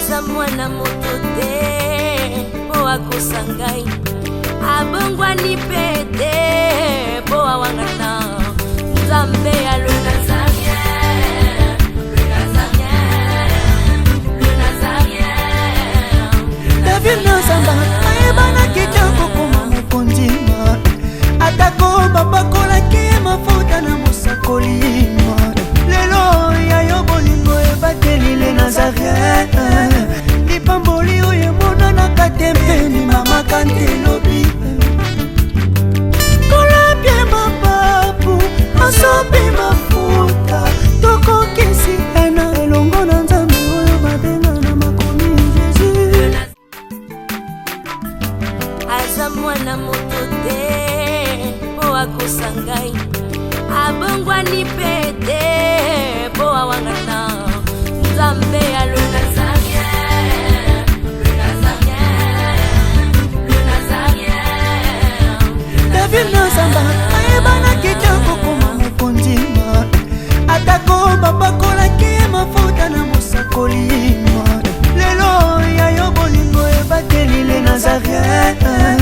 aza mwana moto te po akosangai abongwani pete po awangata nzambe ya le Nazarien, le Nazarien, le Nazarien. David Nzamba ayebana kitoko koma mokondima atako babakolaki mafuta na mosakolima lelo yayo bolingo ebateli le Nazarien lipamboli oyo emonanaka tempeni mama kantelobi kolapie mapapu masopi mafuta tokokisi ena elongo na nzambe oyo babenga na makomi Jésus aza mwana moto te po akosangai abongwani pete po awangata nzambe ya le Nazarien, le Nazarien, le Nazarien. David Nzamba ayebana kitoko koma mokondima atako babakolaki mafuta na mosakolima lelo yayo bolingo ebateli le Nazarien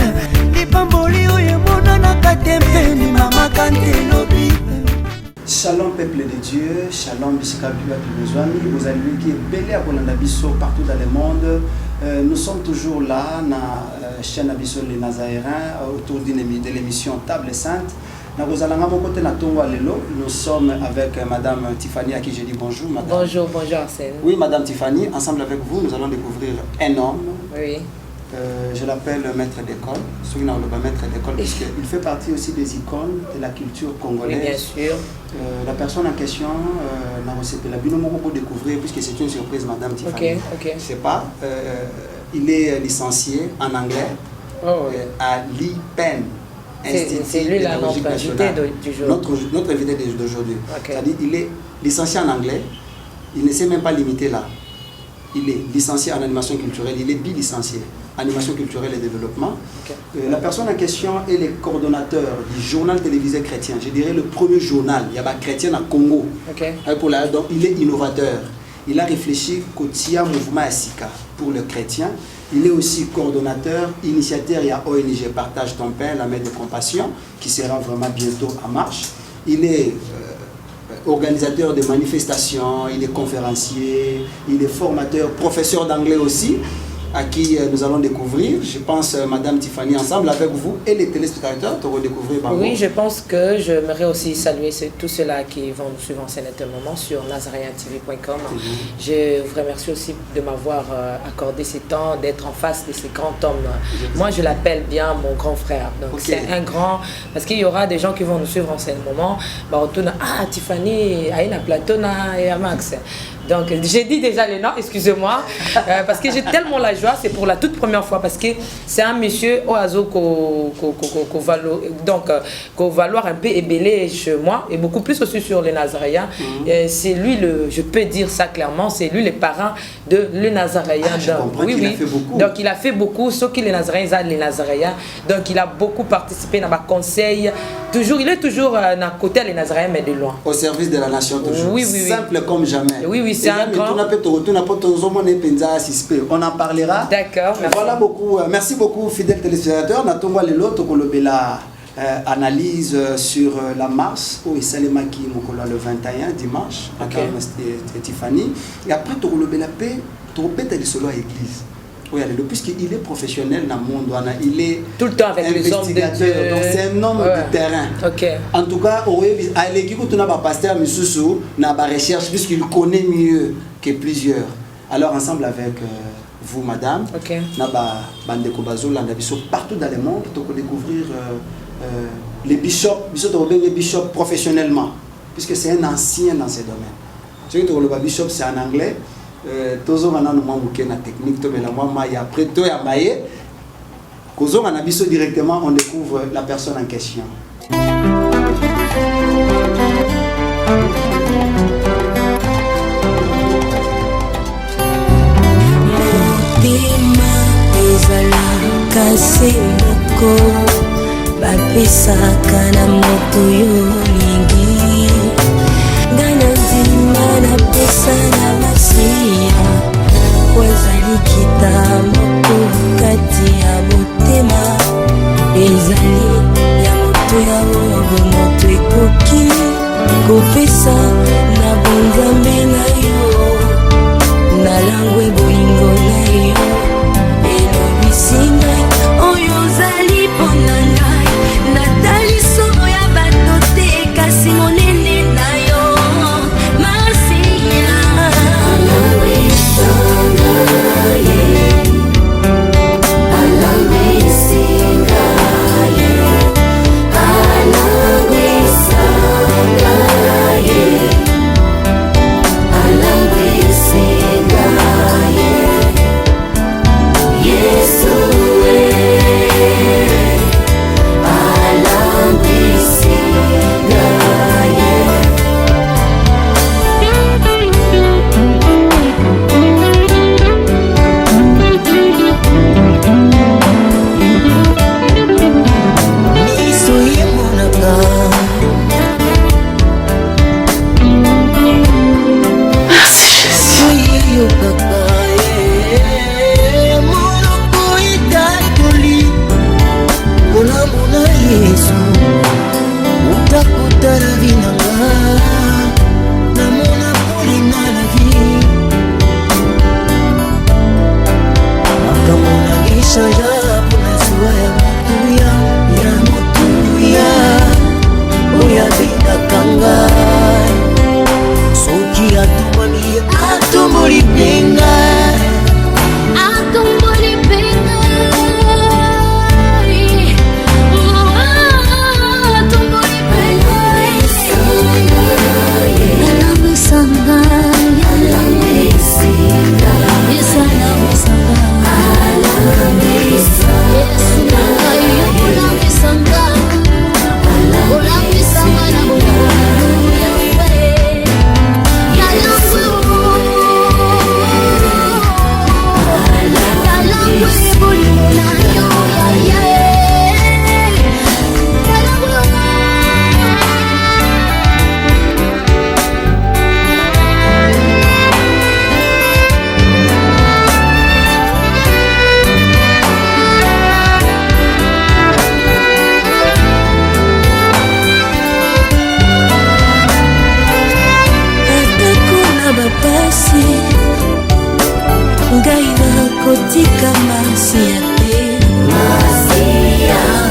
lipamboli oyo emonanaka tempeni mama kantelobi. Shalom peuple de Dieu, shalom bisikabiba Pilozwami, vous allez lui qui est belé à Kolandabiso partout dans le monde. Nous sommes toujours là, na chaîne Abisso les Nazaréens, autour de l'émission Table Sainte. Nous sommes avec Madame Tiffany à qui je dis bonjour. Madame. Bonjour, bonjour Arsène. Oui, Madame Tiffany, ensemble avec vous, nous allons découvrir un homme. Oui. Je l'appelle maître d'école, celui-là on le maître d'école parce qu'il fait partie aussi des icônes de la culture congolaise. Oui, bien sûr. La personne en question, la binomo pour découvrir puisque c'est une surprise, Madame Tiffany. Ok. Je sais pas, il est licencié en anglais à l'IPEN. C'est lui là notre invité du jour. Notre invité d'aujourd'hui. Okay. C'est-à-dire il est licencié en anglais, il ne s'est même pas limité là. Il est licencié en animation culturelle, il est bilicencié. Animation culturelle et développement. Okay. La personne en question est le coordonnateur du journal télévisé chrétien. Je dirais le premier journal, il y a pas chrétien à Congo. Okay. Donc il est innovateur. Il a réfléchi qu'au TIA mouvement Asika pour le chrétien. Il est aussi coordonnateur, initiateur, il y a ONG Partage ton pain, la main de compassion, qui sera vraiment bientôt en marche. Il est organisateur de manifestations, il est conférencier, il est formateur, professeur d'anglais aussi, à qui nous allons découvrir, je pense, Madame Tiffany, ensemble avec vous et les téléspectateurs, pour redécouvrir. Oui, je pense que j'aimerais aussi saluer tous ceux-là qui vont nous suivre en scène à un moment sur nazarientv.com. Je vous remercie aussi de m'avoir accordé ce temps, d'être en face de ces grands hommes. Moi, je l'appelle bien mon grand frère. Donc, c'est un grand... Parce qu'il y aura des gens qui vont nous suivre en scène à un moment. Ah, Tiffany, Aïna Platona et Amax. Donc, j'ai dit déjà les noms, excusez-moi, parce que j'ai tellement la joie, c'est pour la toute première fois, parce que c'est un monsieur Oazo qu'on valoir un peu ébélé chez moi, et beaucoup plus aussi sur les Nazaréens. C'est lui, je peux dire ça clairement, c'est lui le parent de le Nazaréen. Oui, il a fait beaucoup. Donc, il a fait beaucoup, sauf que les Nazaréens, les Nazaréens. Donc, il a beaucoup participé dans ma conseil. Toujours, il est toujours à côté des Nazaréens, mais de loin. Au service de la nation, toujours. Oui. Simple comme jamais. Oui, c'est un grand... On en parlera. D'accord. Voilà beaucoup. Merci beaucoup, fidèles téléspectateurs. Natonga le lot, la analyse sur la marche où il s'est le 21 dimanche. Okay. Tiffany. Et après, tu as la paix, tu as le solo à l'église. Oui, puisqu'il est professionnel dans le monde, il est tout le temps avec les hommes de Dieu. Donc c'est un homme du terrain. Okay. En tout cas, à l'équipe, tu n'as pas pasteur Missoussou, n'a pas recherche puisqu'il connaît mieux que plusieurs. Alors ensemble avec vous, madame, n'a pas bande partout dans le monde pour découvrir les bishops, les bishops professionnellement, puisque c'est un ancien dans ces domaines. Ce que le bishop c'est en anglais. Tozo ngana no mamuke na technique to bela mama ya après to ya maye kozo ngana biso directement on découvre la personne en question. Motima ezala kasi moko bapisaka na moto yo mingi ngana nzima na pesa na masia weza ezali ya moto ya oyo moto ekoki kopesa na bonzambe na yo na langwe bolingo na yo elobisi ngai oyo ozali mpo na ngai natali somo ya bato te kasi monene na yo masiya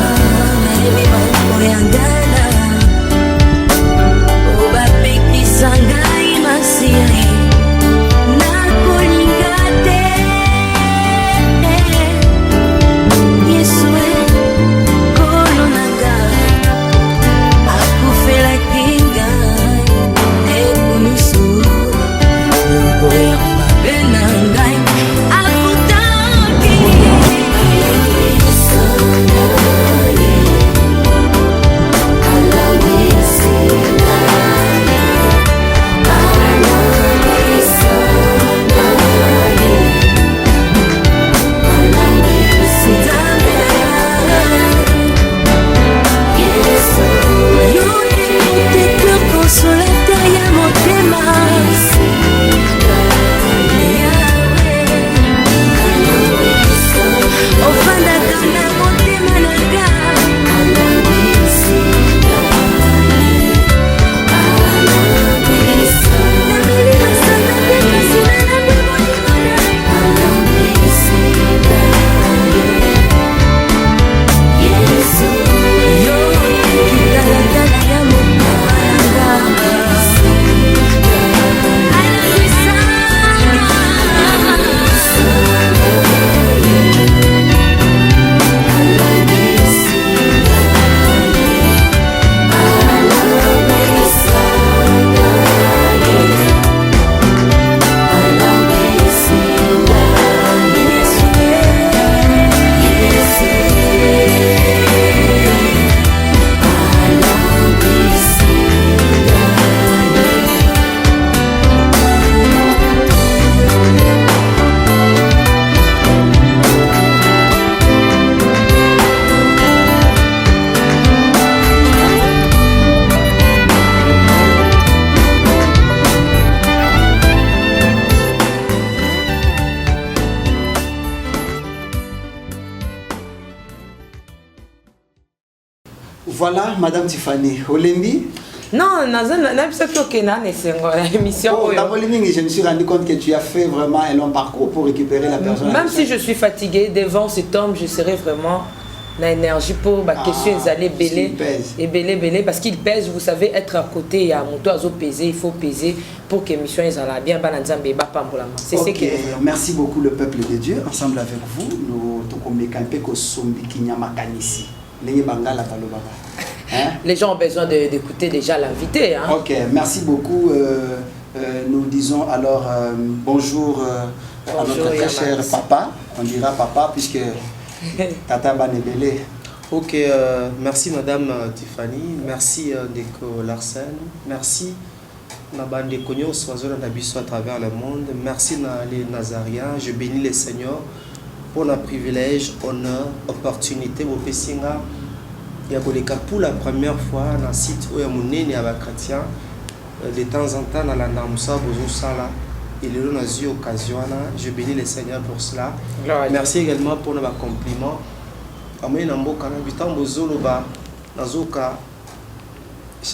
Voilà, Madame Tiffany. Olembi? Non, émission. Je me suis rendu compte que tu as fait vraiment un long parcours pour récupérer la personne. Même si je suis fatiguée, devant cet homme, je serai vraiment l'énergie pour ma question d'aller belé et belé parce qu'il pèse. Vous savez, être à côté, il y a mon toit peser, il faut peser pour que l'émission soit bien. C'est ce que merci beaucoup le peuple de Dieu. Ensemble avec vous, nous les gens ont besoin d'écouter déjà l'invité. Hein? Ok, merci beaucoup. Nous disons alors bonjour à notre très cher papa. On dira papa puisque Tata Banebele. Ok, merci Madame Tiffany, merci Ndeko Larsen, merci Nabande Konyo Soazola Nabiso à travers le monde, merci les Nazariens, je bénis les Seigneurs pour le privilège, honneur, opportunité, vos pessinga. Pour la première fois, dans le site où il y a des chrétiens, de temps en temps, dans la Namsa, il y a eu occasion. Je bénis les Seigneurs pour cela. Merci également pour nos compliments. Je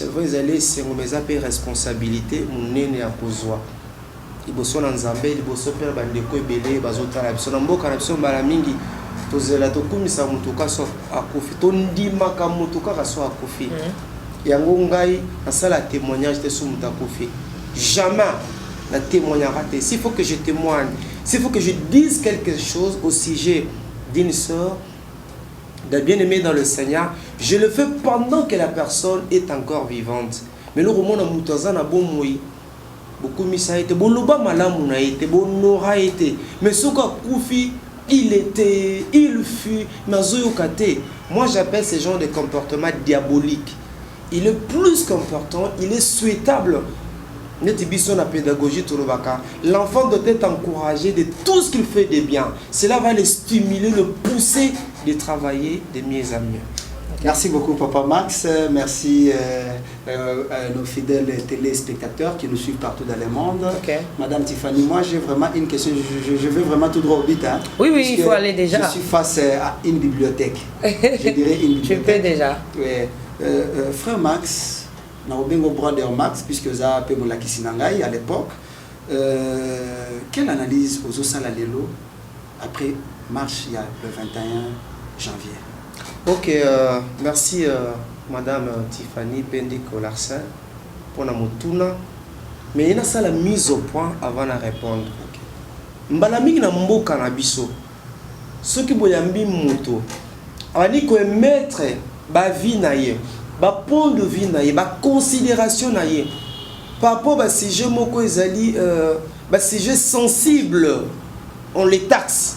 vais c'est mes responsabilités, mon nez à Pozoa. Il y a des Zambé, il y a des Belé, il tozela tokumisa mutuka so akufi tondimaka mutuka kaso akufi yango ngai asala témoignage te sur mutakufi jamais la témoignera te s'il faut que je témoigne s'il faut que je dise quelque chose au sujet d'une sœur d'un bien-aimé dans le Seigneur, je le fais pendant que la personne est encore vivante. Mais le roman na mutaza na bomoi beaucoup misa été boloba malamu na été bonora été mais soka kufi il fut, moi j'appelle ce genre de comportement diabolique. Il est plus qu'important, il est souhaitable. L'enfant doit être encouragé de tout ce qu'il fait de bien. Cela va le stimuler, le pousser de travailler de mieux en mieux. Merci beaucoup Papa Max, merci à nos fidèles téléspectateurs qui nous suivent partout dans le monde. Madame Tiffany, moi j'ai vraiment une question, je vais vraiment tout droit au but. Hein, oui, il faut aller déjà. Je suis face à une bibliothèque, je dirais une bibliothèque. Je peux déjà. Oui. Frère Max, brother Max, puisque ça a été mon Kisinangai à l'époque, quelle analyse aux Osala Lelo après marche il y a le 21 janvier? Ok, merci Madame Tiffany Bendiko Larsen pour la motuna. Mais il y a la mise au point avant de répondre. Mbalami na mboka na biso. Ce qui boyambi moto. Ani ko mettre ba vie na ye, ba point de vie na ye, ba considération na ye. Par rapport à ces jeux moko ezali ces jeux sensibles, on les taxe.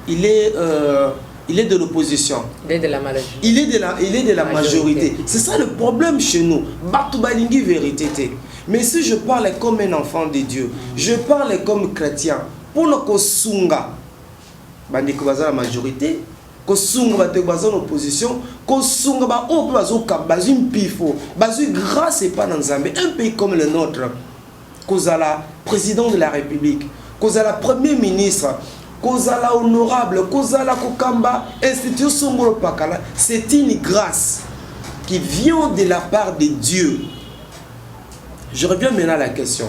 Il est de l'opposition. Il est de la majorité. Il est de la majorité. C'est ça le problème chez nous. Batubalingi vérité. Mais si je parle comme un enfant de Dieu, je parle comme chrétien, pour nous kosunga, bandiko baza la majorité, kosunga ba te baza l'opposition, kosunga ba on peut bazo ka bazum pifo, bazu grâce et pas dans Zambie, un pays comme le nôtre, kozala président de la République, kozala premier ministre, Kozala honorable, Kozala Kokamba, Institut Songolo Pakala, c'est une grâce qui vient de la part de Dieu. Je reviens maintenant à la question.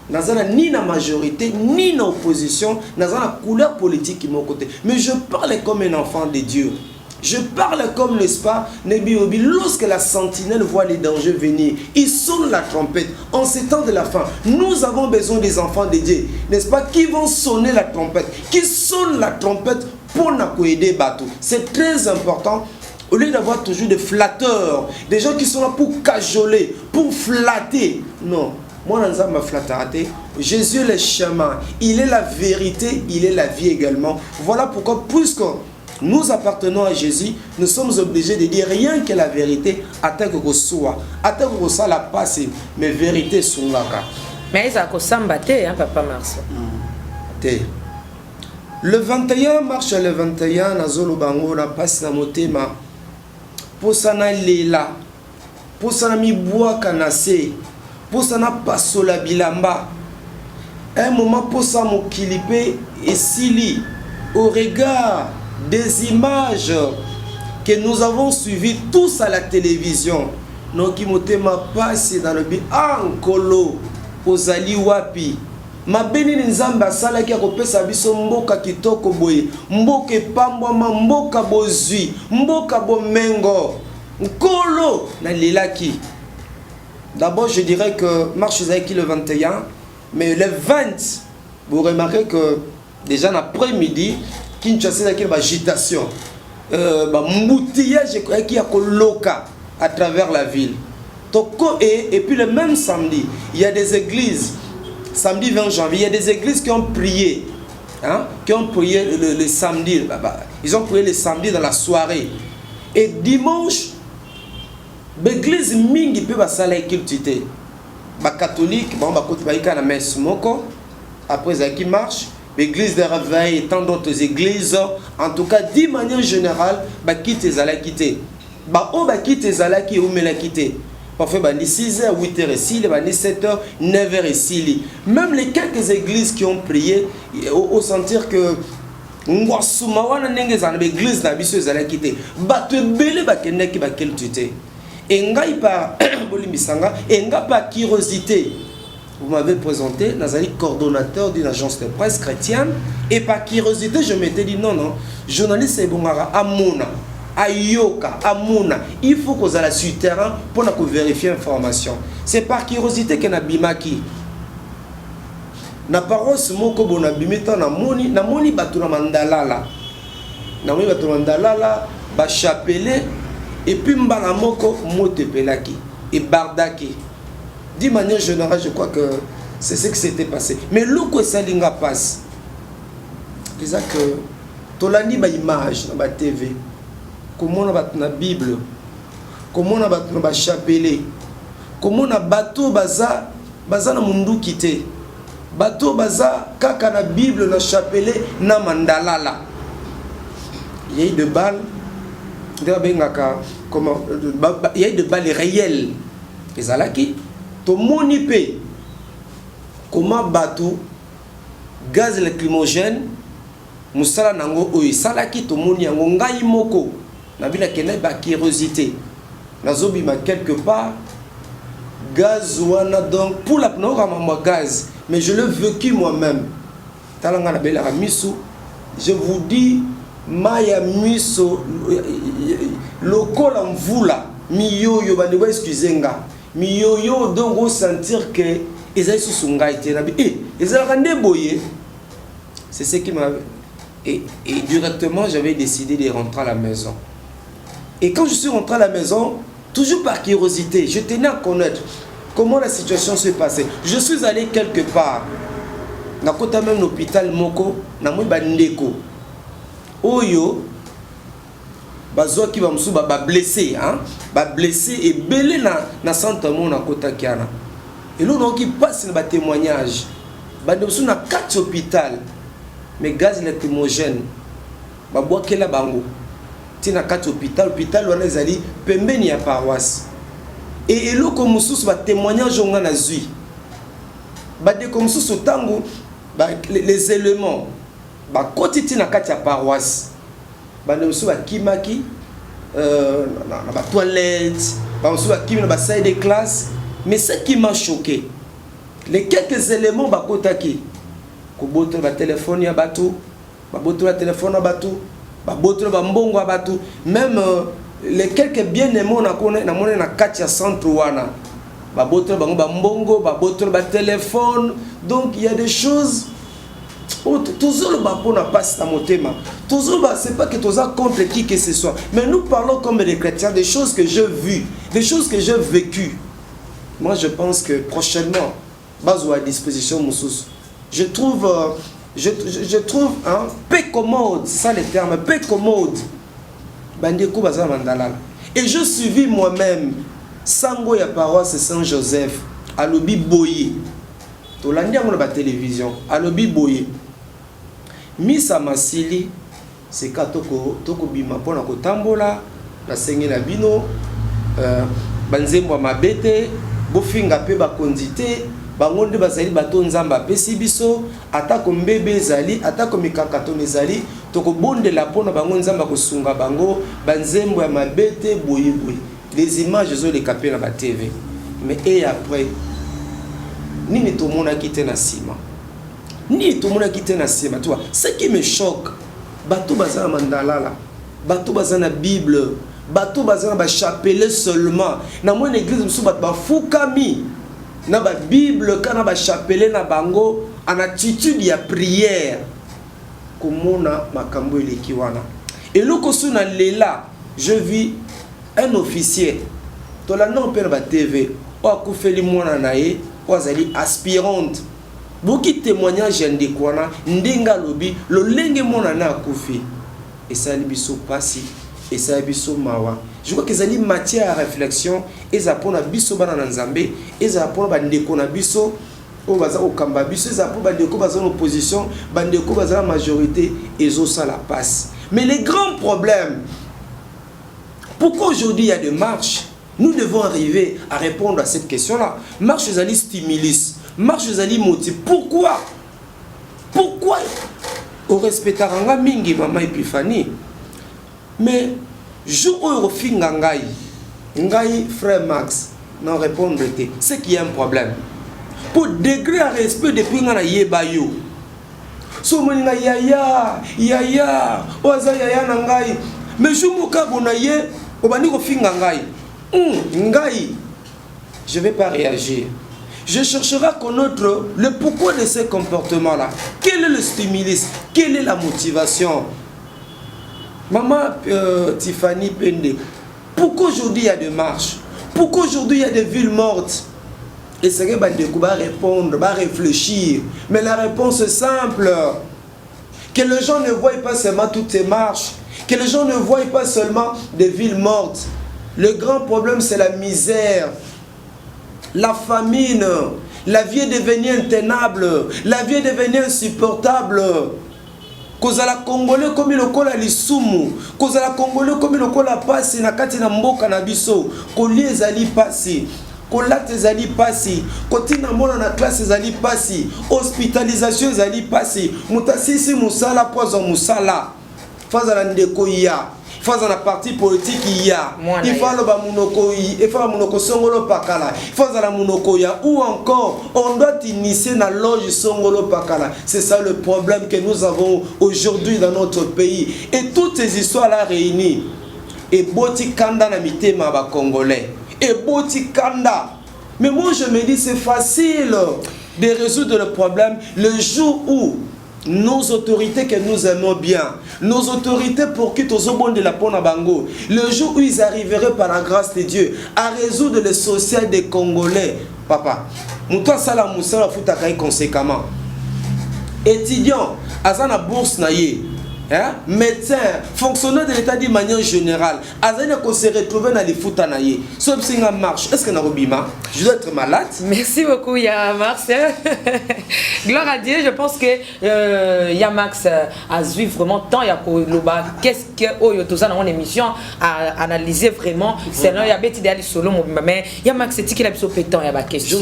Nazana ni la majorité, ni l'opposition, Nazana couleur politique qui m'ont côté. Mais je parle comme un enfant de Dieu. Je parle comme, n'est-ce pas, Nebiobi, lorsque la sentinelle voit les dangers venir, il sonne la trompette. En ces temps de la fin, nous avons besoin des enfants de Dieu, n'est-ce pas, qui vont sonner la trompette, qui sonnent la trompette pour nous aider bateau. C'est très important, au lieu d'avoir toujours des flatteurs, des gens qui sont là pour cajoler, pour flatter. Non, moi, dans ma flatterie, Jésus est le chemin, il est la vérité, il est la vie également. Voilà pourquoi, puisque nous appartenons à Jésus, nous sommes obligés de dire rien que la vérité, attends que soit, attends que ça la passe, mais vérité sont là. Mais ça a sambaté, hein, Papa Mars. Le 21 mars, le 21, Nazolo Bango, na passe na motema, pour ça na lela, pour ça na mi bois kanase, pour ça na pasola bilamba. Un moment pour ça mo kilipe et sili au regard des images que nous avons suivi tous à la télévision. Noki motema passe dans le but ankolo ozali wapi. Mabeni nzamba sala ki akopesa biso mboka kitoko boye, mboka epambwama, mboka bozwi, mboka bomengo. Nkolo na lelaki. D'abord je dirais que marche ezaki le 21, mais le 20 vous remarquez que déjà l'après-midi Kinshasa ezaki ba agitation. Ba moutillage qui a coloca à travers la ville. Et puis le même samedi, il y a des églises, samedi 20 janvier, il y a des églises qui ont prié. Hein, qui ont prié le samedi. Ils ont prié le samedi dans la soirée. Et dimanche, l'église mingi peut basala culture. Les catholiques, bon, ils ont la messe moko. Après, ils marche. L'église de Réveil et tant d'autres églises, en tout cas, d'une manière générale, quitte les ala quitter. Quitte les ala qui ou la quitter. Parfois, 6h, 8h ici, 7h, 9h ici. Même les quelques églises qui ont prié, au sentir que l'église n'a pas quitté. Et par curiosité, vous m'avez présenté, Nazali coordonnateur d'une agence de presse chrétienne, et par curiosité, je m'étais dit non, journaliste Ebongara, Amona, Ayoka, Amona, il faut qu'on aille sur le terrain pour vérifier l'information. C'est par curiosité que Nabimaki. Na paroisse moko bona bimeta na moni batu na mandalala. Na moni batu mandalala, ba chapelé, et puis mbala moko motepelaki et bardaki. D'une manière générale, je crois que c'est ce qui s'était passé. Mais l'ouko salinga passe. C'est ça que tolani ba image na ba TV. Comment on a la Bible, comment on a ba chapelet, comment on a bateau baza na mundu kité. Bateau baza kaka na Bible na chapelet na mandalala. Il y a eu de balles. Comment il y a eu de balles réelles. Les alaki to monipe comment bateau gaz lacrymogène musala nango oyi salaki to moni yango ngai moko na bila kene ba curiosité nazobi ma quelque part gaz wana donc pour la pneu ma gaz mais je l'ai vécu moi-même talanga na bela misu je vous dis maya miso lokola mvula miyoyo bande ba excusenga miyoyo donc on sentir que ezali sous ngai na bi ezala kande boye c'est ce qui m'a et directement j'avais décidé de rentrer à la maison. Et quand je suis rentré à la maison, toujours par curiosité, je tenais à connaître comment la situation se passait. Je suis allé quelque part. Na kota même l'hôpital moko, na moi bandeko. Oyo bazo ki ba musu ba blessé hein, ba blessé et belé na centre mon na kota kiana. Et là on qui passe na témoignage. Ba musu na 4 hôpital. Mais gaz lacrymogène ba boa kela bango. Tina 4 hôpital wana ezali pembeni ya paroisse. Et eloko mususu ba témoignage onga na zui. Ba de comme mususu tango les éléments ba koti tina 4 ya paroisse. Ba de mususu ba kimaki na ba toilette, ba mususu ba kimi na ba salle de classe, mais ce qui m'a choqué, les quelques éléments ba kotaki ko boto ba téléphone ya bato, ba boto la téléphone ya bato. Même les quelques bien-aimés na katia centre wana ba boto ba mbongo ba boto ba téléphone. Donc il y a des choses toujours le bapo na passe à motema toujours c'est pas que tous contre qui que ce soit, mais nous parlons comme des chrétiens, des choses que j'ai vues, des choses que j'ai vécues. Moi je pense que prochainement bazo à disposition mususu. Je trouve peu commode, c'est ça le terme, peu commode. Bandeko baza mandalala. Et je suivis moi-même sango ya paroisse Saint-Joseph à lobi boye. To landia ngona ba télévision à lobi boye. Misa masili c'est katoko toko bima pona ko tambola na sengela bino banzembo mabete bofinga pe ba kondite bango nde bazali bato nzambe apesi biso atako mbebe ezali atako mikakatoni ezali tokobondela mpona bango nzambe akosunga bango banzembo ya mabete boyeboye les images ezoleka mpe na batv mais et après nini tomonaki te na nsima nini tomonaki te na nsima tu vois ce qui me choque bato baza na mandalala bato baza na bible bato baza na bachapelet seulement na mwa église mosusu bato bafukami na Bible kana ba chapelet na bango en attitude ya prière komona makambo eleki wana eloko suna lela je vis un officier to la non pe na ba TV o akufeli mwana na ye o azali aspirante boki témoignage ndekwana ndinga lobi lo lenge mwana na akufi esali biso pasi esali biso mawa. Je crois qu'ils ont matière à réflexion et ça pour na biso bana na nzambe et ça pour ba ndeko na biso o baza o kamba biso ça pour ba ndeko baza en opposition ba ndeko baza la majorité et ça la passe. Mais les grands problèmes, pourquoi aujourd'hui il y a des marches? Nous devons arriver à répondre à cette question-là. Marche les alliés stimulus, marche les alliés motive. Pourquoi au respectaranga mingi maman Epiphanie? Mais jour où on finit ngai frère Max non répondre c'est qu'il y a un problème. Pour degré à respect depuis ngana yebayo. So moninga yaya oza yaya na ngai. Mais jour moka bonaye obani ko finga ngai. Je vais pas réagir. Je chercherai à connaître le pourquoi de ces comportements-là. Quel est le stimulus? Quelle est la motivation? Maman Tiffany Pende, pourquoi aujourd'hui il y a des marches? Pourquoi aujourd'hui il y a des villes mortes? Et c'est que Bandeko va répondre, va réfléchir. Mais la réponse est simple. Que les gens ne voient pas seulement toutes ces marches. Que les gens ne voient pas seulement des villes mortes. Le grand problème c'est la misère, la famine. La vie est devenue intenable. La vie est devenue insupportable. Kozala Congolais comme le kola lisumu, kozala Congolais comme le kola pasi na kati na mboka na biso, kolie ezali pasi, kolate ezali pasi, kotina mona na classe ezali pasi, hospitalisation ezali pasi, mutasisi musala pozo musala, fazala ndeko ya, fazala parti politique ya, ifalo ba munoko yi, ifalo munoko songolo pakala, fazala munoko ya, ou encore on doit initier na loge songolo pakala. C'est ça le problème que nous avons aujourd'hui dans notre pays. Et toutes ces histoires là réunies, et boti kanda na mitema ba congolais, et boti kanda. Mais moi je me dis c'est facile de résoudre le problème le jour où nos autorités que nous aimons bien, nos autorités pour qui tous au de la pona bango, le jour où ils arriveraient par la grâce de Dieu à résoudre le social des Congolais, papa, mouton sala moussala foutakai conséquemment. Étudiant, azana bourse naïe, hein? Médecin, fonctionnaire de l'État d'une manière générale, azana qu'on se retrouve dans les foot naïe. Sauf si ça marche, est-ce que na robima? Je dois être malade. Merci beaucoup, Yamax. Gloire à Dieu, je pense que Yamax a suivi vraiment tant Yakoloba. Qu'est-ce que Oyotoza dans mon émission a analysé vraiment. C'est là, il y a bêti d'aller solo, mais Yamax, c'est qui la biso pétant, il y a ma question.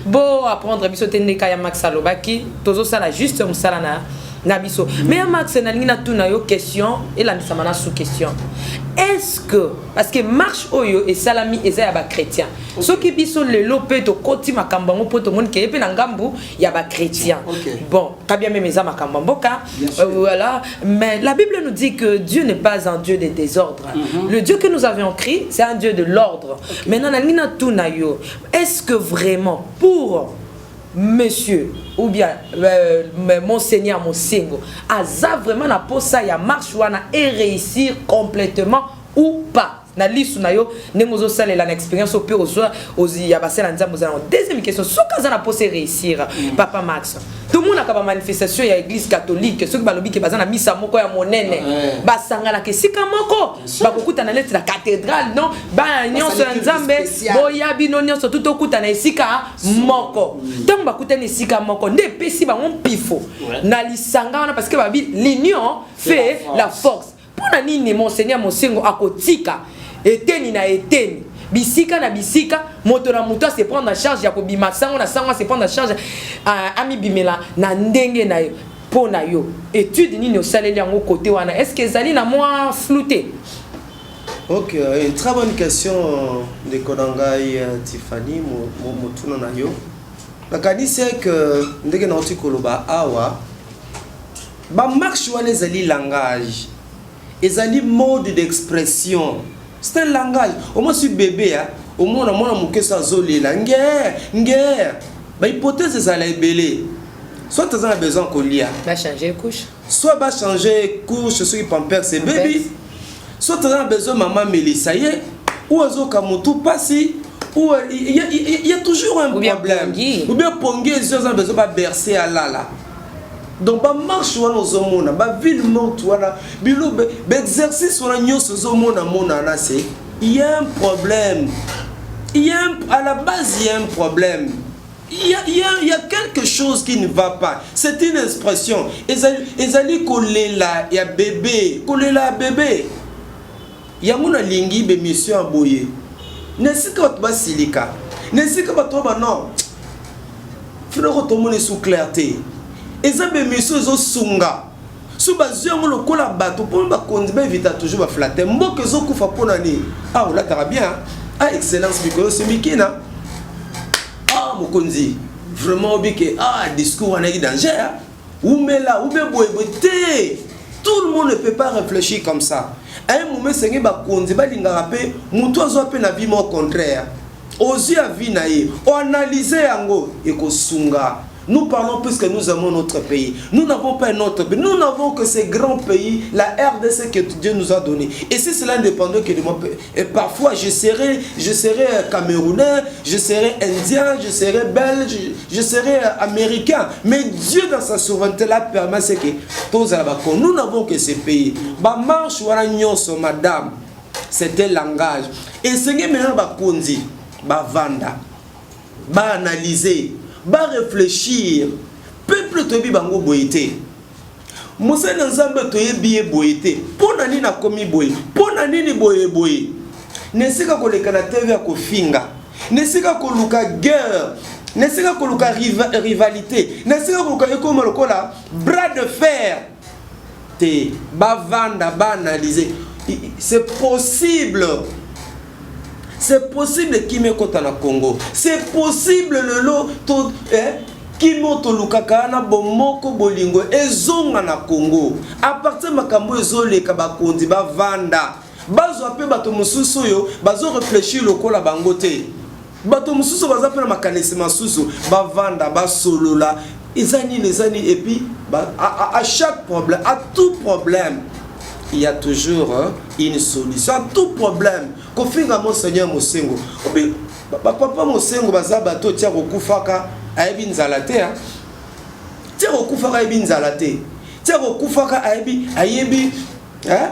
Bon, apprendre biso teneka Yamax Salobaki, tozo sala juste musalana. Nabiso. Mais Yamax, na tuna yo question et la misamana sous question. Est-ce que parce que marche oyo et salami et ya ba chrétien. Ce qui biso le lopé to koti makambango poto mon ke pe na ngambu ya ba chrétien. Bon, pas bien même eza makamboka. Voilà, mais la Bible nous dit que Dieu n'est pas un Dieu de désordre. Le Dieu que nous avions créé, c'est un Dieu de l'ordre. Maintenant na nina tuna yo. Est-ce que vraiment pour monsieur ou bien monseigneur Mosengo aza vraiment na posa ya marche wana et réussir complètement ou pas na lisu na yo nemozo sala la expérience au pire ozi ya basela nzambo za. Deuxième question, soka za na posa réussir papa Max, tout le monde a ka manifestation ya église catholique ceux qui balobi ke bazana misa moko ya monene basanga na kesika moko ba kokuta na lettre la cathédrale non ba nyonso nzambe boya bino nyonso tout okuta na esika moko tant ba kuta na esika moko nde pesi ba mon pifo na lisanga wana parce que ba l'union fait la force. Pona nini monseigneur Mosengo akotika eteni na eteni bisika na bisika moto na moto se prendre en charge ya ko bima sango na sango se prendre en charge ami bimela na ndenge na yo pona yo étude nini osaleli yango côté wana est-ce que ezali na moi flouté? Ok, une très bonne question de Konangai Tiffany motuna na yo. Nakanisi que ndenge na otikoloba awa ba marche wana ezali langage, ezali mode d'expression. C'est un langage. Au moins si bébé au moins on a moqué sa zolela ngé ba hypothèse ezali ebele. Soit tu as besoin qu'on lia. Va changer couche. Soit va changer couche ceux qui pampers c'est baby. Soit tu as besoin maman Mélissa ou azo kamutu passi ou il y a toujours un problème. Ou bien pongi ils ont besoin de bercer à là. Donc ba marche wana ozomona ba ville morte wana bilo ba exercice wana nyonso ozomona mona na c'est il y a un problème. À la base il y a un problème. Il y a quelque chose qui ne va pas. C'est une expression. Ezali kolela ya bébé, kolela bébé. Yamuna lingi be mission aboye. Nesika ba silika. Nesika ba to ba non. Frère to moni sous clarté. Ezabe mission zo sunga. Sous bazio ngolo kola bato pour ba kondiba vita toujours ba flatter. Mboke zo kufa pona ni. Ah là tara bien. Ah excellence biko c'est mikina. Ah mokonzi. Vraiment bike discours en est danger. Ou mais là ou be boyeboté. Tout le monde ne peut pas réfléchir comme ça. À un moment, c'est que bakonzi balinga rapé, muto zo pe na vie au contraire. Ozi a vie naïe, on analyse yango et ko sunga. Nous parlons puisque nous avons notre pays. Nous n'avons pas un autre pays. Nous n'avons que ces grands pays, la RDC que Dieu nous a donné. Et si cela dépendait que de moi, et parfois je serais camerounais, je serais indien, je serais belge, je serais américain. Mais Dieu dans sa souveraineté là permet ce que tous nous n'avons que ces pays. Ba marche wala nyonso madame, c'était langage. Et ce que maintenant ba konzi, ba vanda, ba analyser. Ba réfléchir peuple tobi bango boyete Moussa Nzambe toyebi boyete pona nini na komi boye pona nini boye nesika koleka na TV ya kofinga nesika koluka guerre nesika koluka rivalité nesika koluka ekoma lokola bras de fer te bavanda ba analyser c'est possible. C'est possible qu'il me kota na Congo. C'est possible le lot qui monte lukaka na bomoko bolingo ezonga na Congo. À partir makambo ezole ka bakondi ba vanda. Bazo ape bato mususu yo bazo réfléchir lokola bangote. Bato mususu bazo ape na makanisi masusu ba vanda ba solola. Les années et puis à chaque problème, à tout problème il y a toujours une solution à tout problème. Kofinga Monseigneur Mosengo. Papa Mosengo baza bato tia kokufaka ayebi nzalate hein. Tia kokufaka ayebi nzalate. Tia kokufaka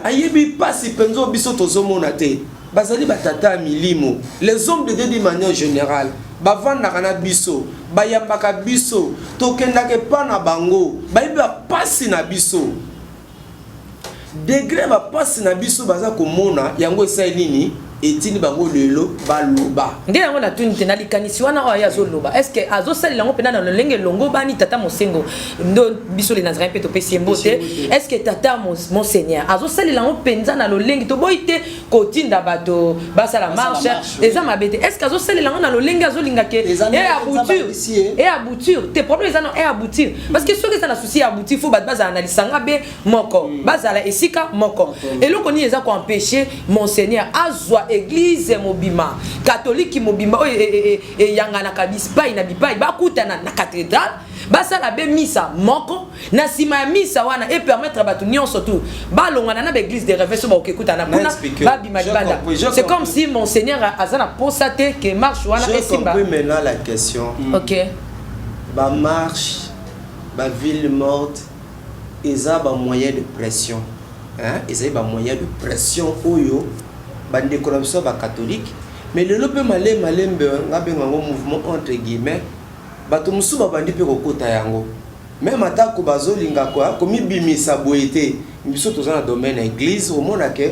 ayebi pasi penzo biso tozomona te. Bazali batata milimo. Les hommes de Dieu de manière générale bavanda kana biso, bayambaka biso, tokendake pa na bango, bayiba pasi na biso. Degré va passer na biso baza komona yango esa nini etini bango lelo baloba nde yango na tuni tena likanisi wana oya zo loba est-ce que azo sali lango pena na lolenge longo bani tata Mosengo ndo biso le nazarien pe to pesi mbote est-ce que tata Monseigneur azo sali lango penza na lolenge to boite kotinda bato basa la marche eza mabete est-ce que azo sali lango na lolenge azo linga ke et aboutir tes problèmes eza non et aboutir parce que ceux qui sont na souci aboutir faut baza analysanga be moko baza la esika moko et loko ni eza ko empêcher Monseigneur azwa église mobima catholique mobima et yangana kabis bai na bipai bakutana na cathédrale basala be misa moko na sima misa wana et permettre batu nyonso tout balongana na église de réveil ba okekutana kuna babima banda c'est comme si Monseigneur azana posate que marche wana et simba. Je comprends maintenant la question. OK. Ba marche ba ville morte eza ba moyen de pression hein eza ba moyen de pression oyo bande corruption ba catholique mais le lope malembe ngabenga ngo mouvement entre guillemets bato musu ba bandi pe kokota yango même atako bazolinga kwa komi bimisa boyete biso tozana domaine église au monde que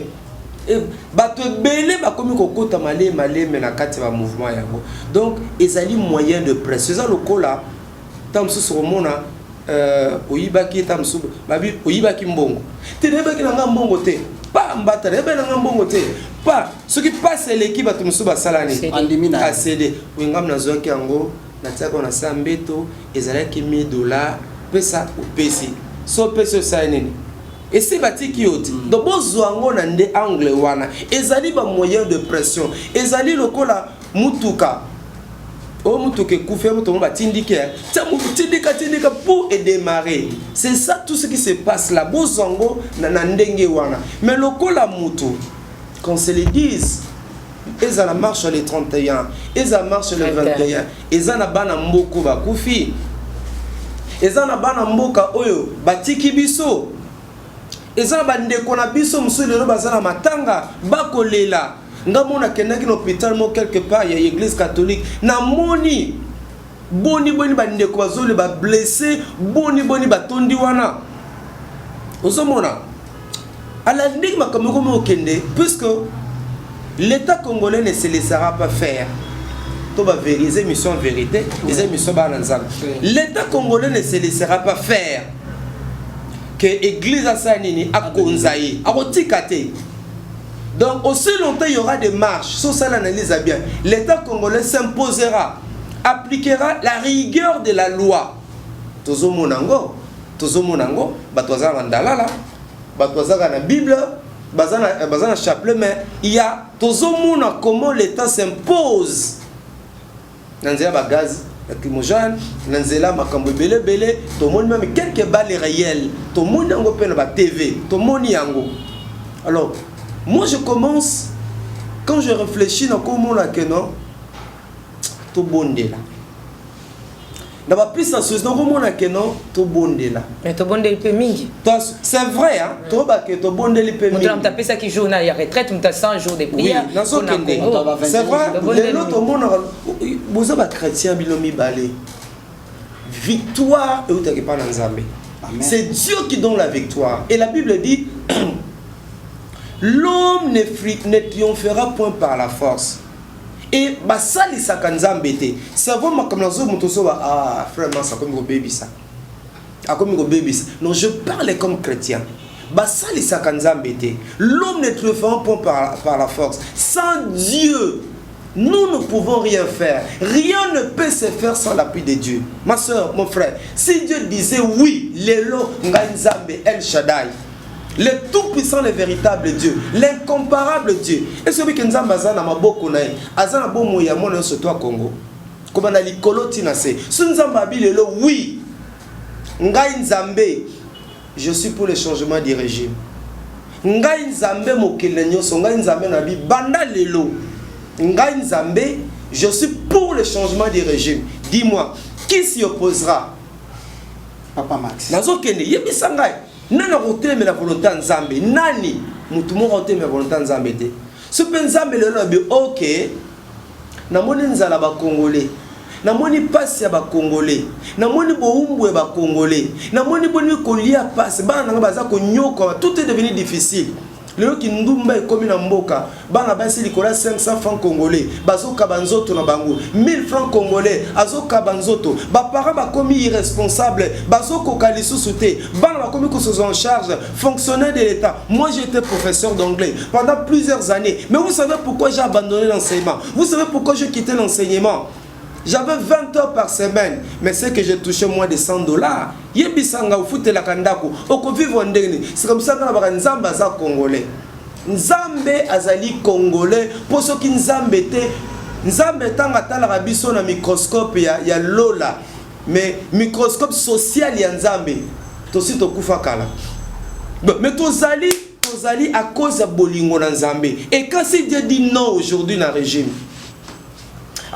bato belé bakomi kokota malé mais na kati ba mouvement yango. Donc ezali moyen de pression. Ça lokola tam so mona oyibaki tam so babi oyibaki mbongo. Te nebaki na mbongo te. Pas mbata rebe na mbongo te. Pas ce qui passe l'équipe bato musu basalani andimina cédé. Wingam na zoki yango na tsako na sambeto ezalaki $1000 pesa ou pesi. So pesa ça nini. Et c'est batiki yoti. Donc bozwango na nde angle wana. Ezali ba moyen de pression. Ezali lokola mutuka. O mutuke koufe mutuka ba tindike. Tindika pour démarrer. C'est ça tout ce qui se passe là. Bozwango na ndenge wana. Mais lokola mutu qu'on se le dise. Eza na marche le 31, eza marche le 21. Eza na bana mboko ba kufi. Eza na bana mboka oyo batiki biso. Eza bandeko na biso musu lelo bazana matanga bakolela ngamona kendaki na hôpital mo quelque part ya église catholique na moni boni bandeko bazole ba blessé boni batondi wana ozomona ala ndiki makamoko mo kende puisque l'état congolais ne se laissera pas faire to ba vériser mission vérité les émissions ba nzamba l'état congolais ne se laissera pas faire que l'église a sanini a konzaï a rotikate. Donc aussi longtemps il y aura des marches, sur ça l'analyse bien. L'État congolais s'imposera, appliquera la rigueur de la loi. Tozo monango, batwaza mandalala, batwaza na Bible, bazana chapelet, mais il y a tozo mona comment l'État s'impose. Nanzia bagaz. Lacrymogène, nanzela makambo belé, tout le monde même quelques balles réelles, tout le monde yango pe na ba TV, tout le monde yango. Alors, moi je commence quand je réfléchis dans comment la que non tout bondé là. Na ba pisa sous dans comment la que non tout bondé là. Mais tout bondé peu mingi. C'est vrai hein, tout ba que tout bondé peu mingi. On t'a fait ça qui joue na ya retraite, on t'a 100 jours de prière. C'est vrai, les autres monde boza ba chrétien bilomi balé. Victoire et ou t'es pas dans Nzambe. C'est Dieu qui donne la victoire et la Bible dit l'homme ne triomphera point par la force. Et basali sakanzambe te. C'est vraiment comme nazo mutoso ah frère ça comme go baby ça. Ah comme go baby ça. Non, je parle comme chrétien. Basali sakanzambe te. L'homme ne triomphera point par la force. Sans Dieu, nous ne pouvons rien faire. Rien ne peut se faire sans l'appui de Dieu. Ma soeur, mon frère, si Dieu disait oui, Lelo Nganzambe El Shaddai, le tout-puissant, le véritable Dieu, l'incomparable Dieu. Et celui qui nous a mazana maboko nae, azana bo moya mona sur toi Congo. Comme on a li koloti na se. Si nous avons lelo oui. Ngai Nzambe, je suis pour le changement du régime. Ngai Nzambe mokele nyoso, ngai Nzambe na bi banda lelo. Ngai Nzambe, je suis pour le changement du régime. Dis-moi, qui s'y opposera? Papa Max. Nazo kende yebisa ngai. Nana roté mais la volonté Nzambe. Nani mutumo roté mais la volonté Nzambe te. Ce Nzambe le lobi OK. Na moni nzala ba congolais. Na moni passe ya ba congolais. Na moni boumbu ba congolais. Na moni boni kolia passe bana nga baza ko nyoko tout est devenu difficile. Le qui ndumba ekomi na mboka bana basi likola 500 francs congolais bazoka banzoto na bango 1000 francs congolais azoka banzoto ba parents bakomi irresponsable bazoko kalisusu te bana bakomi ko se en charge fonctionnaire de l'état. Moi j'étais professeur d'anglais pendant plusieurs années, mais vous savez pourquoi j'ai abandonné l'enseignement? Vous savez pourquoi j'ai quitté l'enseignement? J'avais 20 heures par semaine, mais c'est que j'ai touché moins de $100. Yebisanga ou foute la kandako, oko vivre en dernier. C'est comme ça que nous avons Nzambe aza congolais. Nzambe azali congolais, pour ceux qui Nzambe te, Nzambe tanga tala rabiso na microscope ya Lola, mais microscope social ya Nzambe, tosi to kufa kala. Mais tozali à cause de bolingo na Nzambe. Et quand si Dieu dit non aujourd'hui dans le régime,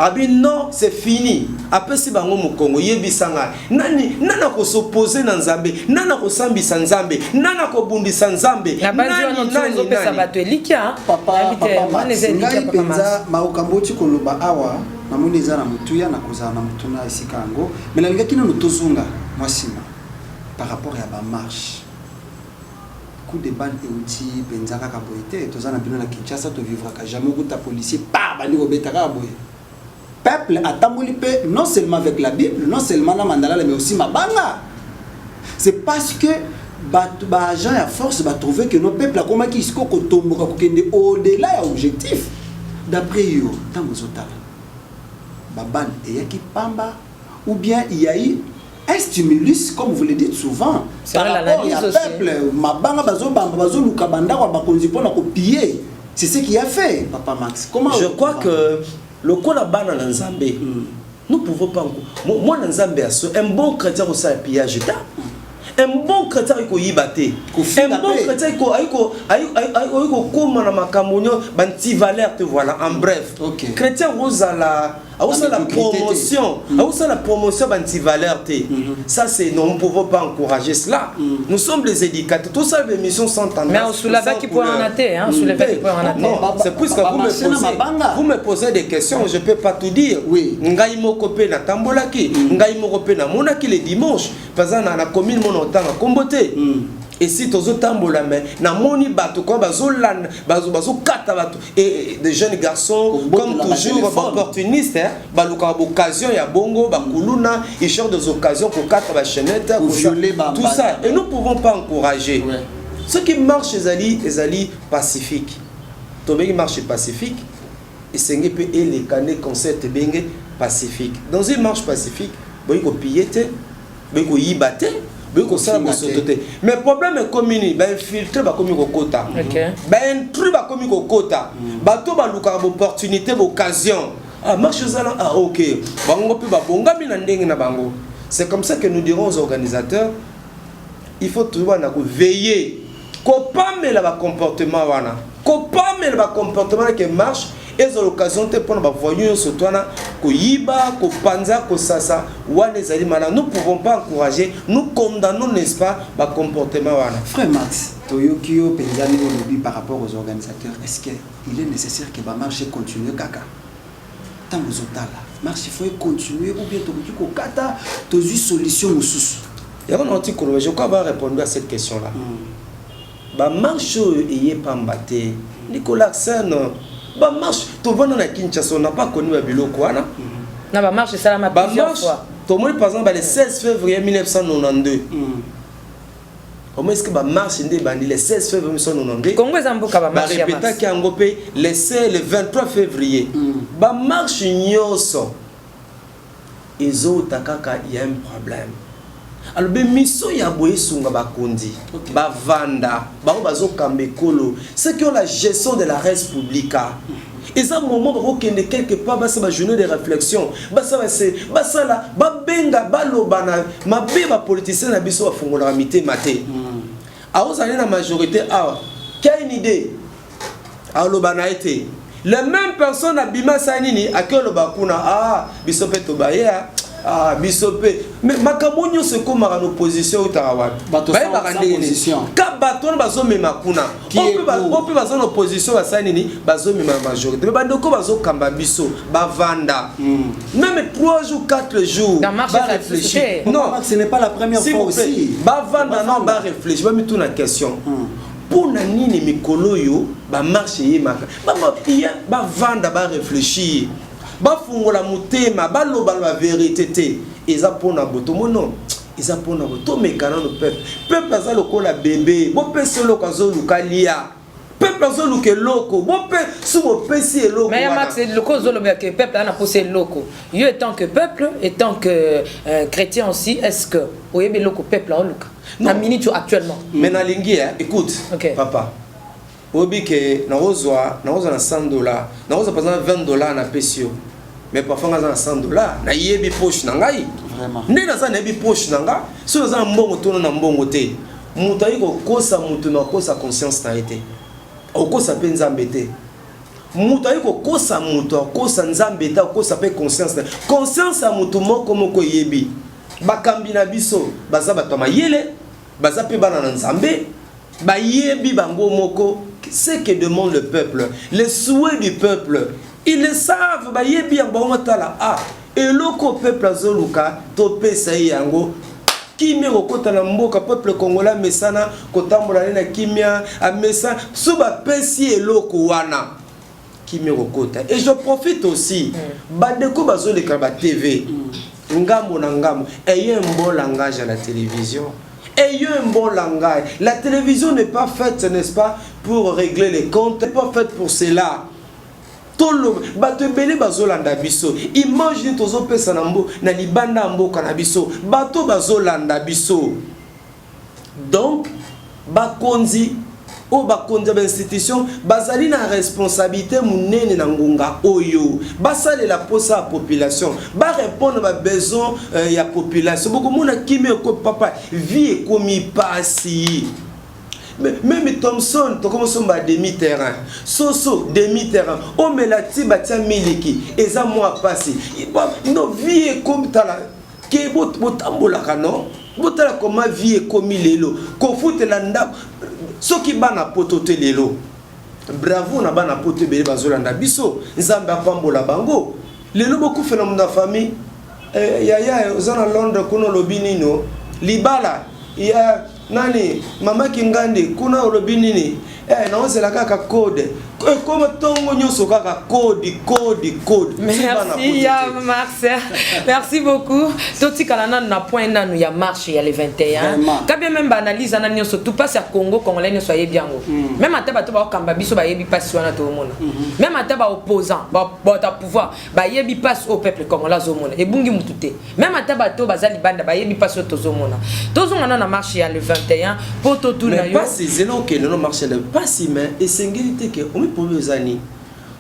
abi non, c'est fini. Après si bango mu Congo yebisanga nani nana ko s'opposer na Nzambe, nana ko sambisa Nzambe, nana ko bundisa Nzambe. Nani pesa bato elikia. Papa ngai penza maokamboti koloba awa na moni za na mutuya na kozana na mutuna esika ngo. Mais la linga kino tozunga mwasima par rapport à ba marche. coup de balle et outil benzaka kaboité to zana bino na Kinshasa to vivra ka jamais ko ta policier pa bandi ko betaka boy peuple atamboli pe non seulement avec la Bible non seulement na mandala mais aussi mabanga c'est parce que ba agent à force va trouver que nos peuples comment qui isko ko tomboka ko kende au-delà ya objectif d'après yo tango zotala baban et qui pamba ou bien il y a eu un stimulus comme vous le dites souvent c'est par rapport au peuple mabanga bazo bamba bazo luka banda kwa bakonzi pona ko piller c'est ce qui a fait papa Max comment je crois que le kola bana na Nzambe nous pouvons pas moi na Nzambe un bon chrétien au ça pillage ta un bon chrétien il yibate un bon chrétien il comme na makamonyo banti valeur te voilà en bref chrétien rosala la promotion la promotion banti valeur te ça c'est nous ne pouvons pas encourager cela nous sommes les éducateurs tout ça les missions sont en mais on soulève qui peut en athée hein non c'est plus que vous me posez des questions je peux pas tout dire oui ngai moko pe na tambolaki ngai moko pe na monaki les dimanches parce na commune mon otanga kombote et si tozo tambola mais na moni bato ko bazolan bazo kata bato et des jeunes garçons comme toujours opportunistes baluka occasion ya bongo bakuluna ils cherchent des occasions pour kata ba chaînette tout ça et nous pouvons pas encourager ce qui marche les alliés pacifique tobeki marche pacifique et senge pe les cané concept benge pacifique dans une marche pacifique boy ko pillete boy ko yibate mais le problème est comme il infiltré comme il kota intrus comme il kota bato baluka opportunité occasion ah marche zala ah OK bango pe ba bonga mina ndenge na bango c'est comme ça que nous dirons aux organisateurs il faut toujours veiller ko pamela ba comportement wana ko pamela ba comportement qui marche et ont l'occasion de prendre voyons sur toi ko yiba ko panza ko sasa wana zali mana nous pouvons pas encourager nous condamnons n'est-ce pas ba comportement wana frère Max toyokio penzani lobby par rapport aux organisateurs est-ce que il est nécessaire que ba marche continue kaka tant vous otala marche il faut continuer ou bien tokoki ko kata tozu solution mususu et on a dit que je crois répondre à cette question là ba marche ayé pambaté Nicolas Sen ba marche to vana na Kinshasa on n'a pas connu ba biloko wana na ba marche ça la plusieurs fois to moi par exemple le 16 février 1992 comment est-ce que ba marche ndé bandi le 16 février 1992 Congo zamboka ba marche répéta ki angopé le 23 février ba marche nyoso ezo takaka il y a un problème alors be miso ya boye sunga bakondi ba vanda ba bazo kambekolo ceux qui ont la gestion de la res publica et ça moment ba kende quelque part ba sa journée de réflexion ba ça là ba benga ba lobana mabe ba politicien na biso afungola mité maté a osane na majorité a quelle une idée a lobana été les mêmes personnes abima sanini akelo bakuna ah biso peto baye ah bisope mais makamonyo se comme en opposition au tarawat bato opposition ka bato bazo mema kuna on peut bazo en opposition à ça nini bazo mema majorité mais bandoko bazo kamba biso bavanda même 3 jours 4 jours ba réfléchir non ce n'est pas la première fois aussi bavanda non ba réfléchir ba mitu na question pour na nini mikolo yo ba marche yemaka ba vanda ba réfléchir bafungola mutema baloba la vérité te eza pona boto mono eza pona boto mekana no peuple aza lokola bébé bo pese loko azo lukalia peuple azo luke loko bo pe su bo pesi eloko mais Max le cause lo que peuple ana posé loko yo étant que peuple étant que chrétien aussi est-ce que oyebe loko peuple a luka na minute actuellement mais na lingi écoute papa obi que na rozwa na $100 na rozwa par exemple $20 na pesio mais parfois on a $100 na yebi poche na ngai vraiment ne na za na yebi poche na nga so za mbongo to na mbongo te mutu ayiko kosa mutu na kosa conscience na été okosa pe nzambe te mutu ayiko kosa mutu akosa nzambe te akosa pe conscience ya mutu moko yebi bakambi na biso baza bato mayele baza pe bana na nzambe bayebi bango moko ce que demande le peuple les souhaits du peuple ils le savent bayebi yango matala ah et loko peuple azoluka to pesa yango kimia kokota na mboka peuple congolais mesana kotambola na kimia a mesa suba pesi eloko wana kimia kokota. Et je profite aussi badeko bazoleka ba TV ngambo na ngambo ayez un bon langage à la télévision. Ayez un bon langage. La télévision n'est pas faite, n'est-ce pas, pour régler les comptes, n'est pas faite pour cela. Bato ebele bazolanda biso. Imagine tozo pesa nambo na libanda mboka na biso. Bato bazolanda biso. Donc bakonzi o bakonzi ba institution bazali na responsabilité munene na ngonga oyo. Basale la posa à population. Ba répondre ba besoin ya population. Boko mona kimi ko papa vie komi pasi. Même Thompson, tu commences à demi-terrain. Soso, demi-terrain. Oh, mais la tiba tia miliki. Et ça, moi, passé. Nos vie est comme ta la. Qui bot botambola kano. Botala comme ma vie est comme lelo. Kofoute landa. So qui bana potote lelo. Bravo na bana pote bele bazolanda biso. Nzamba pambola bango. Lelo beaucoup fait dans la famille. Yaya, aux en Londres, kono lobinino. Libala. Ya nani mama kingandi kuna olobinini naozela kaka code comme tongo nyoso kaka code. Merci ya Marcel. Merci beaucoup. Toti kalana na point nanu ya marche ya le 21. Kabia même analyse na nyoso tout passe à Congo congolais nyoso yebiango. Même ata bato ba kamba biso ba yebi passe wana to mona. Même ata ba opposant ba ta pouvoir ba yebi passe au peuple congolais zo mona. Ebungi mutute. Même ata bato bazali banda ba yebi passe to zo mona. Tozo ngana na marche ya le 21 pour tout na yo. Mais pas c'est non que non marche le pas si mais et singilité que on pour les années.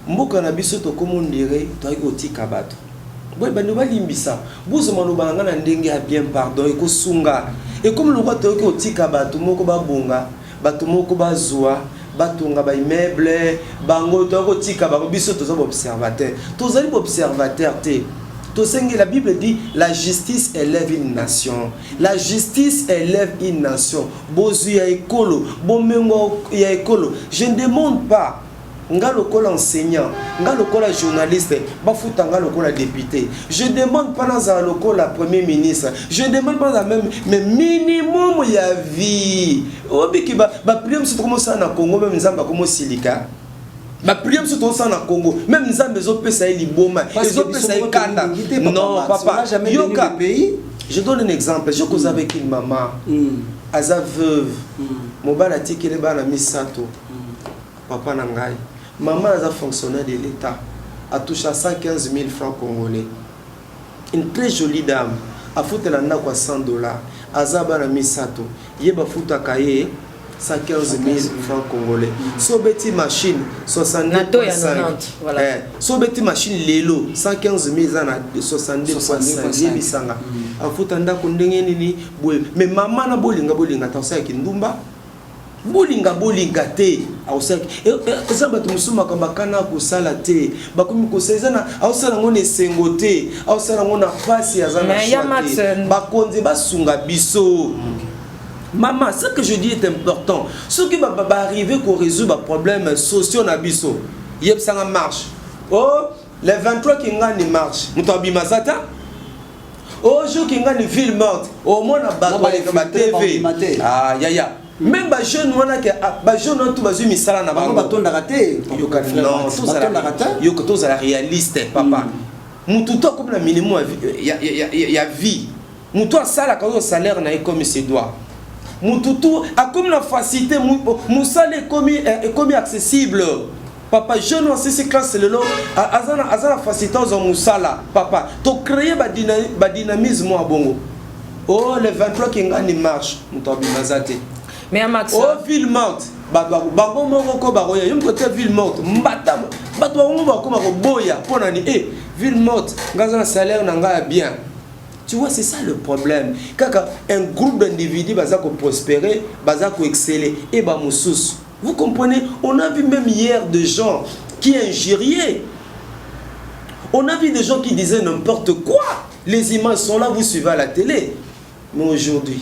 Mboka na biso to comme on dirait to ko tika bato. Boy ba no balimbisa. Buzo mano balanga na ndenge ya bien pardon e ko sunga. Et comme le roi to ko tika bato moko ba bonga, bato moko ba zwa, batunga ba immeuble, bango to ko tika ba biso to zo observateur. To zali observateur te. La Bible dit la justice élève une nation. La justice élève une nation. Bozu ya ekolo, bomengo ya ekolo. Je ne demande pas nga lokola enseignant, nga lokola journaliste, bafuta nga lokola député. Je ne demande pas dans lokola premier ministre. Je ne demande pas même minimum ya vie. Obiki ba prière c'est comment ça na Congo même nzamba comme silika. Ma prière sur ton sang na Congo, même nous avons besoin de ça liboma, ils ont besoin de kanda. Non, papa, yoka pays. Je donne un exemple. Je cause avec une maman, aza veuve, mon bala tiki le bala misato, papa nangai. Maman a fonctionnaire de l'État, a touché à 115 000 francs congolais. Une très jolie dame, a foutu la nakwa $100. Aza bala misato, yeba foutu kaye. 115 000 francs congolais. So beti machine 62,5. Voilà. So beti machine lelo 115 000 zana 62,5 yebisanga. Afutanda kundenge nini boye. Mais maman na bolinga tansa kindumba. Bolinga te. Ausaki. Eza batu musuma kambakana kusala te. Bakumi kusezana ausala ngone sengote. Ausala ngona pasi azana shwate. Bakonze basunga biso. Maman, ce que je dis est important. Ce qui va arriver pour résoudre les problèmes sociaux na biso. Yep ça marche. Oh, les 23 qui gagnent marche. Mutabi Mazata. Oh, jour qui gagnent ville morte. Au moins na TV. Ah, ya. Même les jeunes les jeunes tout bazu misala na bango batonda raté. Non, tout ça la raté. Yo que tous la réaliste papa. Mututo comme le minimum ya vie. Mututo sala quand salaire na comme se doit. Mututu a comme la facilité, Moussale est comme accessible. Papa, jeune aussi c'est classe le lot. Azana facilité aux Moussala. Papa, tu créer ba dynamisme à bongo. Oh les 23 qui gagnent marche, Mutabi Mazate. Mais à Max. Oh ville morte. Bango moko baroya. Yom côté ville morte. Mbata. Bato bango bakoma ko boya. Ponani ville morte. Ngazana salaire nanga bien. Tu vois, c'est ça le problème. Quand un groupe d'individus va prospérer, va exceller, et va moussous. Vous comprenez? On a vu même hier des gens qui injuriaient. On a vu des gens qui disaient n'importe quoi. Les images sont là, vous suivez à la télé. Mais aujourd'hui,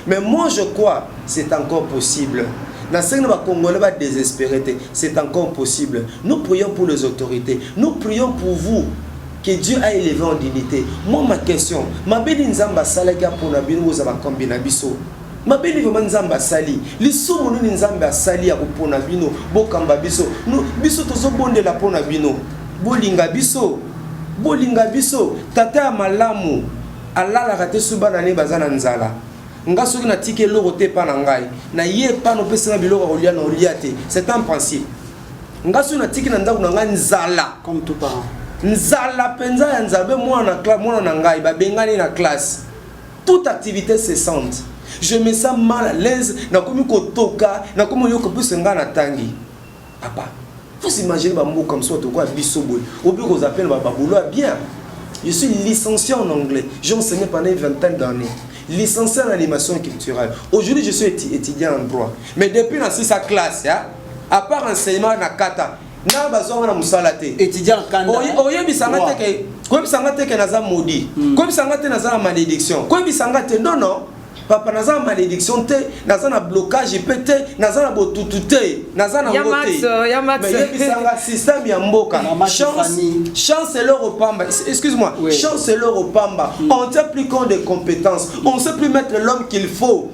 mais moi je crois c'est encore possible. Dans ce cas, Congolais va désespérer. C'est encore possible. Nous prions pour les autorités. Nous prions pour vous. que Dieu a élevé en dignité. Moi, ma question, ma belle nzamba salaga pour na bino za bakombina biso. Ma belle vraiment nzamba sali. Li somo ni nzamba sali ya pour na bino bokamba biso. No biso tozo bonde la pour na bino. Bolinga biso. Bolinga biso. Tata malamu. Allah la raté subana ne bazana nzala. Nga soki na tike loko te pa na ngai. Na ye pa no pesa na biloko olia na olia te. C'est un principe. Nga soki na tike na ndako na ngai nzala comme tout parent. Nzala penza ya nzabe mwana classe mwana na ngai ba bengani na classe. Toute activité cessante. Je me sens mal à l'aise na komi kotoka na komi yoko plus nga na tangi. Papa, faut s'imaginer ba mot comme ça to quoi biso boy. Au bureau qu'on appelle ba boulot bien. Je suis licencié en anglais. J'ai enseigné pendant une vingtaine d'années. Licencié en animation culturelle. Aujourd'hui, je suis étudiant en droit. Mais depuis dans sa classe, à part enseignement na kata, na bazonga na musalate. Étudiant en Canada. Oye bisanga te ko bisanga te ke naza maudit. Ko bisanga te naza malédiction. Ko bisanga te non. Papa naza malédiction te, naza na blocage pété, naza na botutu te, naza na ngote. Mais yebisanga système ya mboka. Chance leur au pamba. Excuse-moi. Oui. Chance leur au pamba. On ne sait plus qu'on des compétences. On ne sait plus mettre l'homme qu'il faut.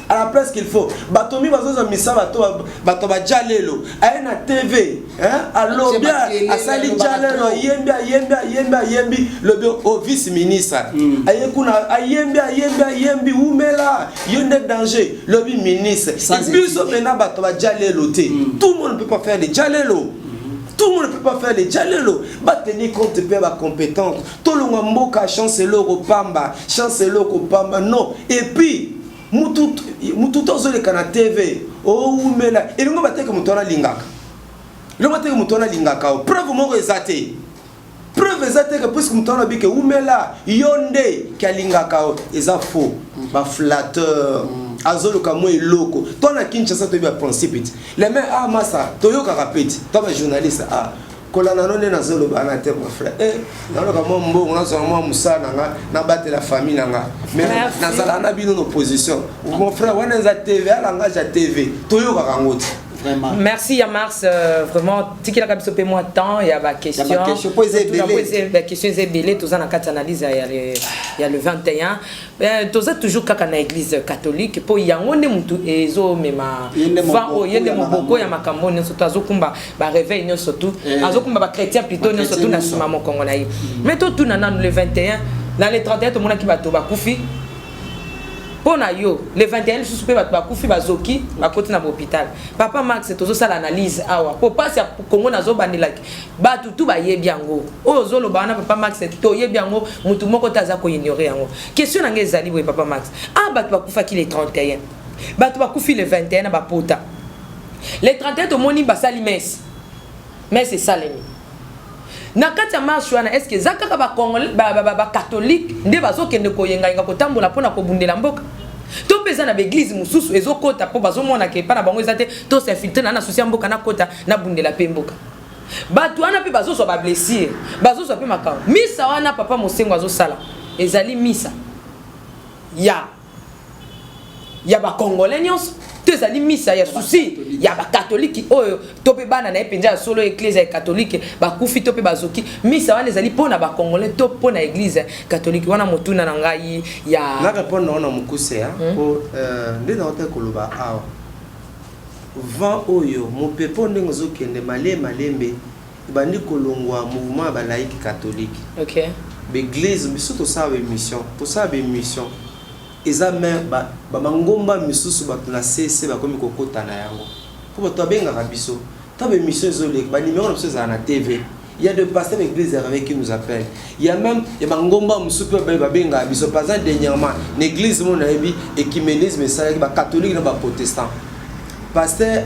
À la place qu'il faut. Batomi bazoza misa bato ba jalelo. Aena TV, hein? Alors bien, asali jalelo yembi le au vice-ministre. Ayekuna yembi umela yonde danger le ministre. Et puis so mena bato ba jalelo te. Tout le monde ne peut pas faire des jalelo. Tout le monde ne peut pas faire les jalelo. Ba tenir compte de la compétence. Tout le monde mboka chancellor au pamba, chancellor au pamba. Non. Et puis mututo zole kana TV o umela elingo bateke mutona lingaka lo bateke mutona lingaka preuve moko ezate que puisque mutona bike umela yonde kalingaka eza faux ba flatteur azolo kamo eloko tona Kinshasa to ba principe les mains massa toyoka rapide to ba journaliste kolana none na zolo bana te mon frère naloka mo mbongo na zo mo musana nga na battre la famille nanga mais na zala na bino no position mon frère wana za TV ala nga ja TV toyoka kangote. Vraiment. Merci Yamars, vraiment tiki la kabiso pe moi temps, il y a ba question. Il y a ba question poser des questions zébélé tous en quatre analyse il y a le 21. Tous toujours kaka na église catholique pour yango ne mutu ezo mema va o yende moboko ya makambo ne surtout azokumba ba réveil ne surtout azokumba ba chrétien plutôt ne surtout na sima mon congolais. Mais tout nana le 21 dans les 31 tout monde qui ba to ba kufi. Pona yo, le 21 sous pe ba kufi bazoki ba côté na hôpital. Papa Max c'est toujours ça l'analyse awa. Pour passer Congo na zo bandela ba tout ba yebiango. O zo lo bana Papa Max to yebiango mutu moko taza ko ignorer yango. Question na ngezali we Papa Max. Ba kufa ki le 31. Ba kufi le 21 ba pota. Le 31 to moni ba sali messe. Mais c'est ça l'ennemi. Na kati ya marche wana est-ce que zakaka ba congolais ba catholique nde bazokende koyenga inga kotambola pona kobundela mboka to pesa na église mususu ezokota po bazomona ke pa na bango ezate to s'infiltrer na souci mboka na kota na bundela pe mboka batu wana pe bazoso ba blessure bazoso pe makao misa wana papa mosengo azosala ezali misa ya ba congolais nyonso tezali misa ya souci ya ba catholique oyo tope bana na epenja solo église catholique ba kufi tope bazoki misa wana ezali pona ba congolais to pona église catholique wana motuna na ngai ya na répondre na mukuse pour ndena ote koloba awa vent oyo mopepo ndenge zokende malembe bandi kolongwa mouvement ba laïque catholique. OK. L'église biso to sa mission eza même ba mangomba misusu bato na cesse ba komi kokota na yango pour bato benga biso ta ba mission zole ba numéro na biso za na TV. Il y a des pasteurs de l'église avec qui nous appellent. Il y a même des mangomba misusu ba benga biso par exemple dernièrement l'église mon abi écuménisme ça ba catholique na ba protestant. Pasteur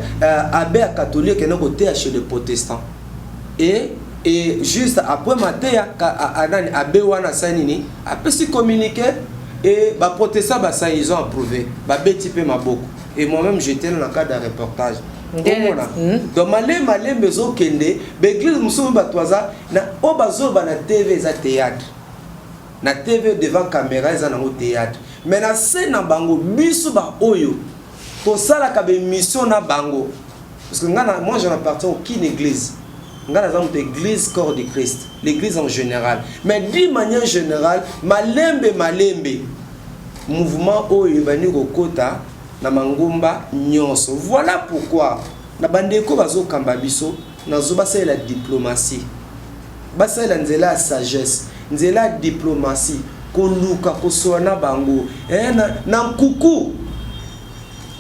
abbé catholique na côté chez les protestants. Et juste après matin abbé wana sanini après se communiquer. Et les protestants, ils ont approuvé. Et moi-même, j'étais dans le cadre d'un reportage. Donc, malé, bezo kende, l'église musumu batwaza, na obazo na TV za théâtre. Na TV devant caméra za na théâtre. Mais na scène na bango biso ba oyo. To sala ka be mission na bango. Parce que moi j'en appartiens à aucune église. l'église corps de Christ, l'église en général. Mais d'une manière générale, malembe, mouvement oyebani kokota na mangumba nyonso. Voilà pourquoi na bandeko bazo kamba biso nazo basa la diplomatie. Basa la nzela la sagesse, nzela la diplomatie, koluka koswana bango. Na kuku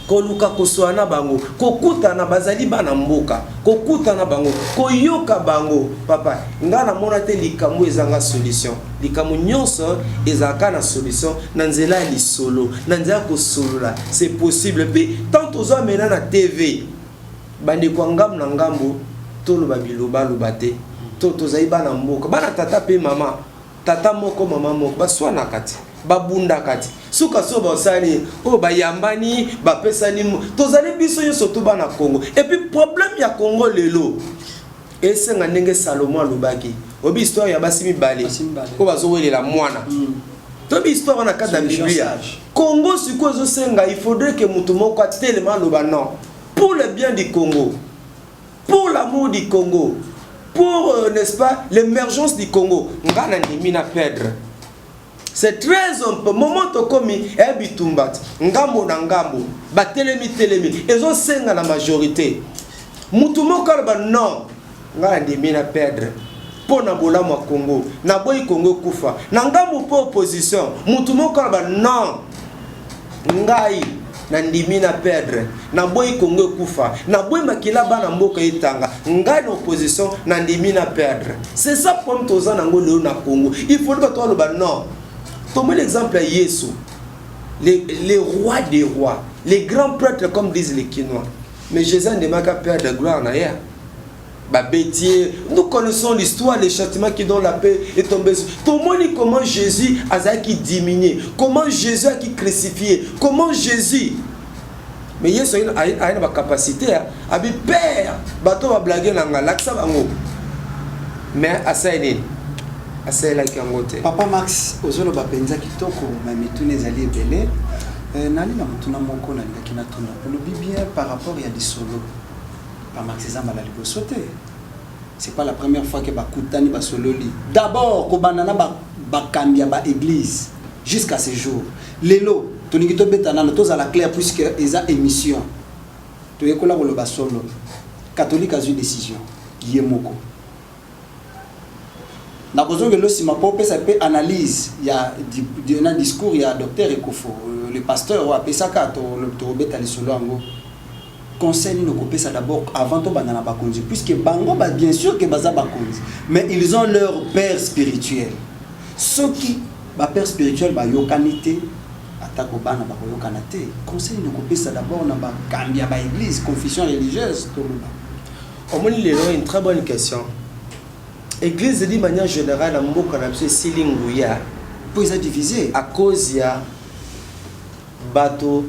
koluka koswana bango, kokuta na bazali bana mboka, kokuta na bango, koyoka bango. Papa, nga na mona te likambo ezanga solution. Likambo nyonso ezaka na solution, na nzela li solo, na nzela ko solola. C'est possible. Puis tant ozo mena na TV, bande kwa ngam na ngambo, tolo babiloba lobate, to tozai bana mboka, bana tata pe mama, tata moko mama moko, baswana kati. Babunda kati suka so basani o bayambani bapesani tozali biso nyonso to bana Congo. Et puis problème ya Congo lelo esenga ndenge Salomon alobaki obi histoire ya basimi bale ko bazowelela mwana to bi histoire na kata Biblia Congo siko zo senga il faudrait que mutu moko tellement loba non pour le bien du Congo, pour l'amour du Congo, pour n'est-ce pas l'émergence du Congo ngana ndimi na perdre. C'est très important. Moment tokomi ebitumbat ngambo na ngambo batelemi ezo senga la majorité mutu moko ba non ngala ndimi na perdre pona bolamo Congo na boy Congo kufa na ngambo po opposition mutu moko ba non ngai na ndimi na perdre na boy Congo kufa na boy makila bana mboka etanga ngai na opposition na ndimi na perdre. C'est ça comme toza nango leo na Congo. Il faut pas toi le ba non. Tomez l'exemple à Yesu, les rois des rois, les grands prêtres comme disent les Kinois. Mais Jésus ne m'a qu'à perdre de gloire en arrière. Nous connaissons l'histoire, les châtiments qui donnent la paix est tombé. Tout le monde dit comment Jésus a qui diminué, comment Jésus a qui crucifié, comment Jésus. Mais Yesu a une capacité à père, bateau va blaguer dans l'accent. Mais à ça, Papa Max, ozolo bapenza kitoko mamitune zali ebele nali na mutuna moko na lingaki na tuna lobi bien par rapport ya disolo pa Max ezamba la libosote. C'est pas la première fois que bakutani basololi. D'abord ko banana ba kambia ba église jusqu'à ce jour. Lelo tolingi to betana to za la clair puisque eza émission. To yekola ko lo basolo. Catholique a eu décision yemoko. Na kozonge lo sima popé ça peut analyse il y a un discours il y a docteur Ekofo le pasteur wa pesaka to beta li solo ango conseil no kopé ça d'abord avant to banana bakonzi puisque bango ba bien sûr que baza bakonzi mais ils ont leur père spirituel ceux qui ba père spirituel ba yokanité atako bana ba yokanate conseil no kopé ça d'abord na ba kambia ba église confession religieuse to ba. Au moins il est une très bonne question. Église de manière générale, mboka na biso silinguya pour ils divisé à cause ya bato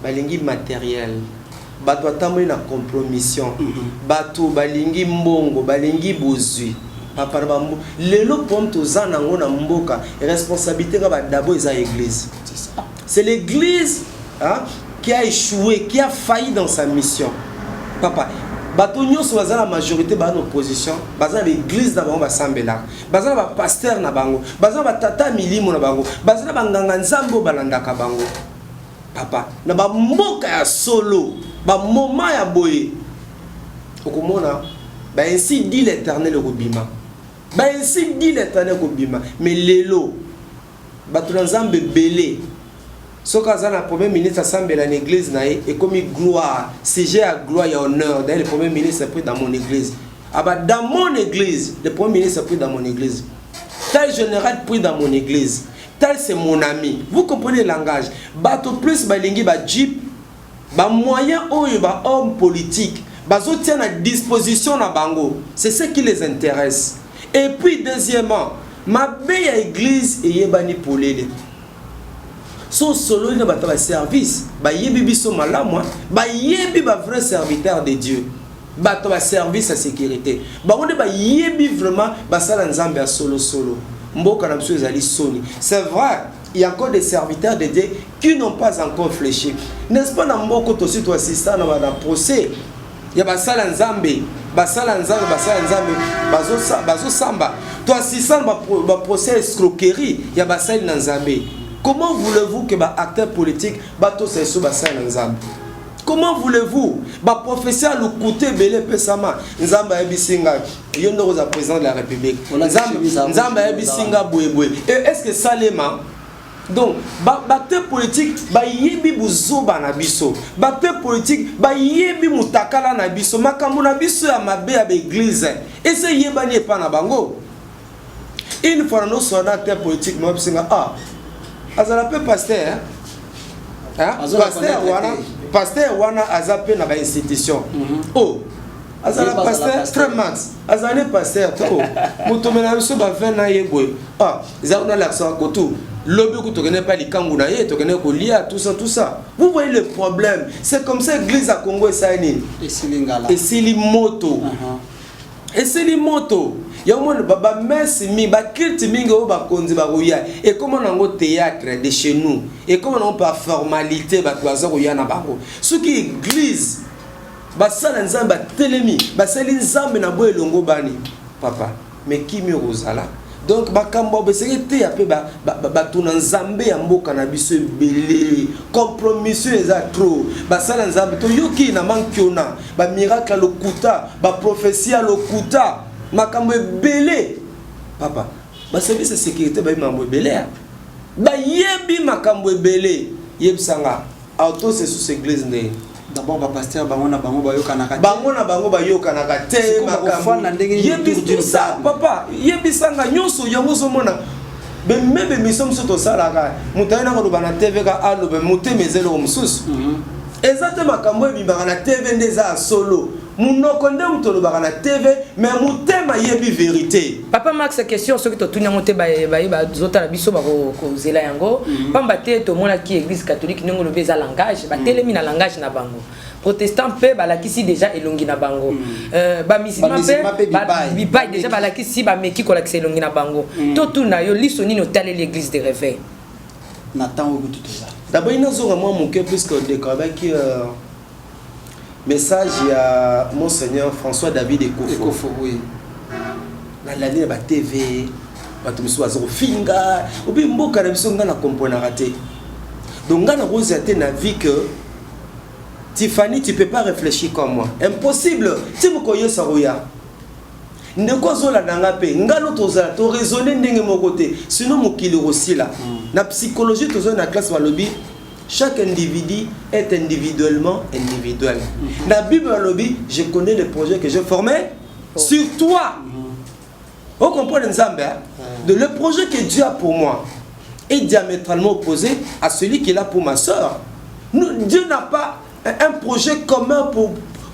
balingi matériel, bato atamoi na compromission, bato balingi mbongo, balingi bozui. Papa bambo lelo pomto zana ngona mboka responsabilité ga d'abord eza église. C'est l'église qui a échoué, qui a failli dans sa mission. Papa bato nyonso baza la majorité ba en opposition baza l'église na bango basambela baza ba pasteur na bango baza ba tata milimo na bango baza ba nganga nzambo balandaka bango. Papa na ba mboka ya solo ba moment ya boye okomona ba ainsi dit l'Éternel robima ba ainsi dit l'Éternel robima mais lelo bato nzambe belé. Ce que le premier ministre assemblé dans l'église et comme gloire, sujet à gloire et honneur. D'ailleurs, le premier ministre est pris dans mon église. Dans mon église, le premier ministre est pris dans mon église. Tel général pris dans mon église. Tel c'est mon ami. Vous comprenez le langage. Bato plus balingi ba jeep, ba moyen ba homme politique, ba zo tient à disposition na bango. C'est ce qui les intéresse. Et puis deuxièmement, ma belle église et yebani polele. Son solo ne va pas service, ba yebi biso malamu, ba yebi ba vrai serviteur de Dieu. Ba to ba service à sécurité. Ba on ba yebi vraiment ba sala nzambe a solo. Mboka na biso ezali soni. C'est vrai, il y a encore des serviteurs de Dieu qui n'ont pas encore fléchi. N'est-ce pas na mboko to si to assistant na procès. Ya ba sala nzambe basala nzambe bazo samba to assistant ba procès escroquerie ya basali na nzambe. Comment voulez-vous que ba acteur politique bato seso basala nzambe? Comment voulez-vous ba professeur le côté belé pesama nzamba ya bisinga yondo za président de la République nzamba ya bisinga bouéboué et est-ce que Salema donc acteur politique ba yebi buzoba na biso acteur politique ba yebi mutakala na biso makambo na biso ya mabe ya église et c'est yebani pa na bango une fois no so acteur politique mo bisinga azala pe pasteur pasteur wana azape na ba institution azala pasteur très max azala pasteur to mutomela biso ba 20 na yeboy izakuna l'accent kotu lobby ko tokene pas likangu na ye tokene ko lia tout ça vous voyez le problème c'est comme ça l'église à Congo et ça nini et c'est limoto et c'est limoto ya mona baba merci mi ba culte mingi o ba konzi ba roya et comment nango théâtre de chez nous et comment on pas formalité ba toaza roya na bango ce qui église ba sala nzamba telemi ba sali nzambe na boye longo bani papa mais qui me rozala donc bakambo besekete ya pe ba tuna nzambe ya mboka na biso belé compromission eza trop ba sala nzambe to yoki na mankiona ba miracle lokuta ba prophétie lokuta makambo belé papa ba service de sécurité ba mambo belé ba yebi makambo belé yebsanga auto c'est sous église né d'abord ba pasteur bango na bango ba yoka na te makambo yebi tout ça papa yebi sanga nyonso yango zomona bemebe misom soto salaka mutayina ko bana TV ka alo be mutemezelo mususu ezate makambo ebimaka na TV ndeza solo munoko nde mutolo baka na TV mais mutema yebi vérité. Papa Max question ce que to tunya mote ba zota la biso ba ko zela yango pamba te to mona ki église catholique ningo lo beza langage ba telemi na langage na bango protestant pe ba la kisi déjà elongi na bango ba musulman pe ba bibai déjà ba la kisi ba meki ko la kisi elongi na bango to tuna yo liso nino tale l'église de réveil Nathan au tout ça. D'abord il nous a moi mon cœur plus que découvert qui message à Monseigneur François David Ekofo. Oui. Dans l'année de la TV, tu me suis finga, ou bien mboka na biso ngana comprendre raté. Donc ngana rose a na vie que Tiffany tu peux pas réfléchir comme moi. Impossible. Tu me connais ça roya. Ndeko zola nanga pe ngalo tozala to raisonner ndenge mon côté. Sinon mokili aussi là. Na psychologie tozo na classe wa lobby. Chaque individu est individuellement individuel. Dans la Bible lobby, je connais les projets que j'ai formés sur toi. Vous comprenez Nzambe? Le projet que Dieu a pour moi est diamétralement opposé à celui qu'il a pour ma soeur. Dieu n'a pas un projet commun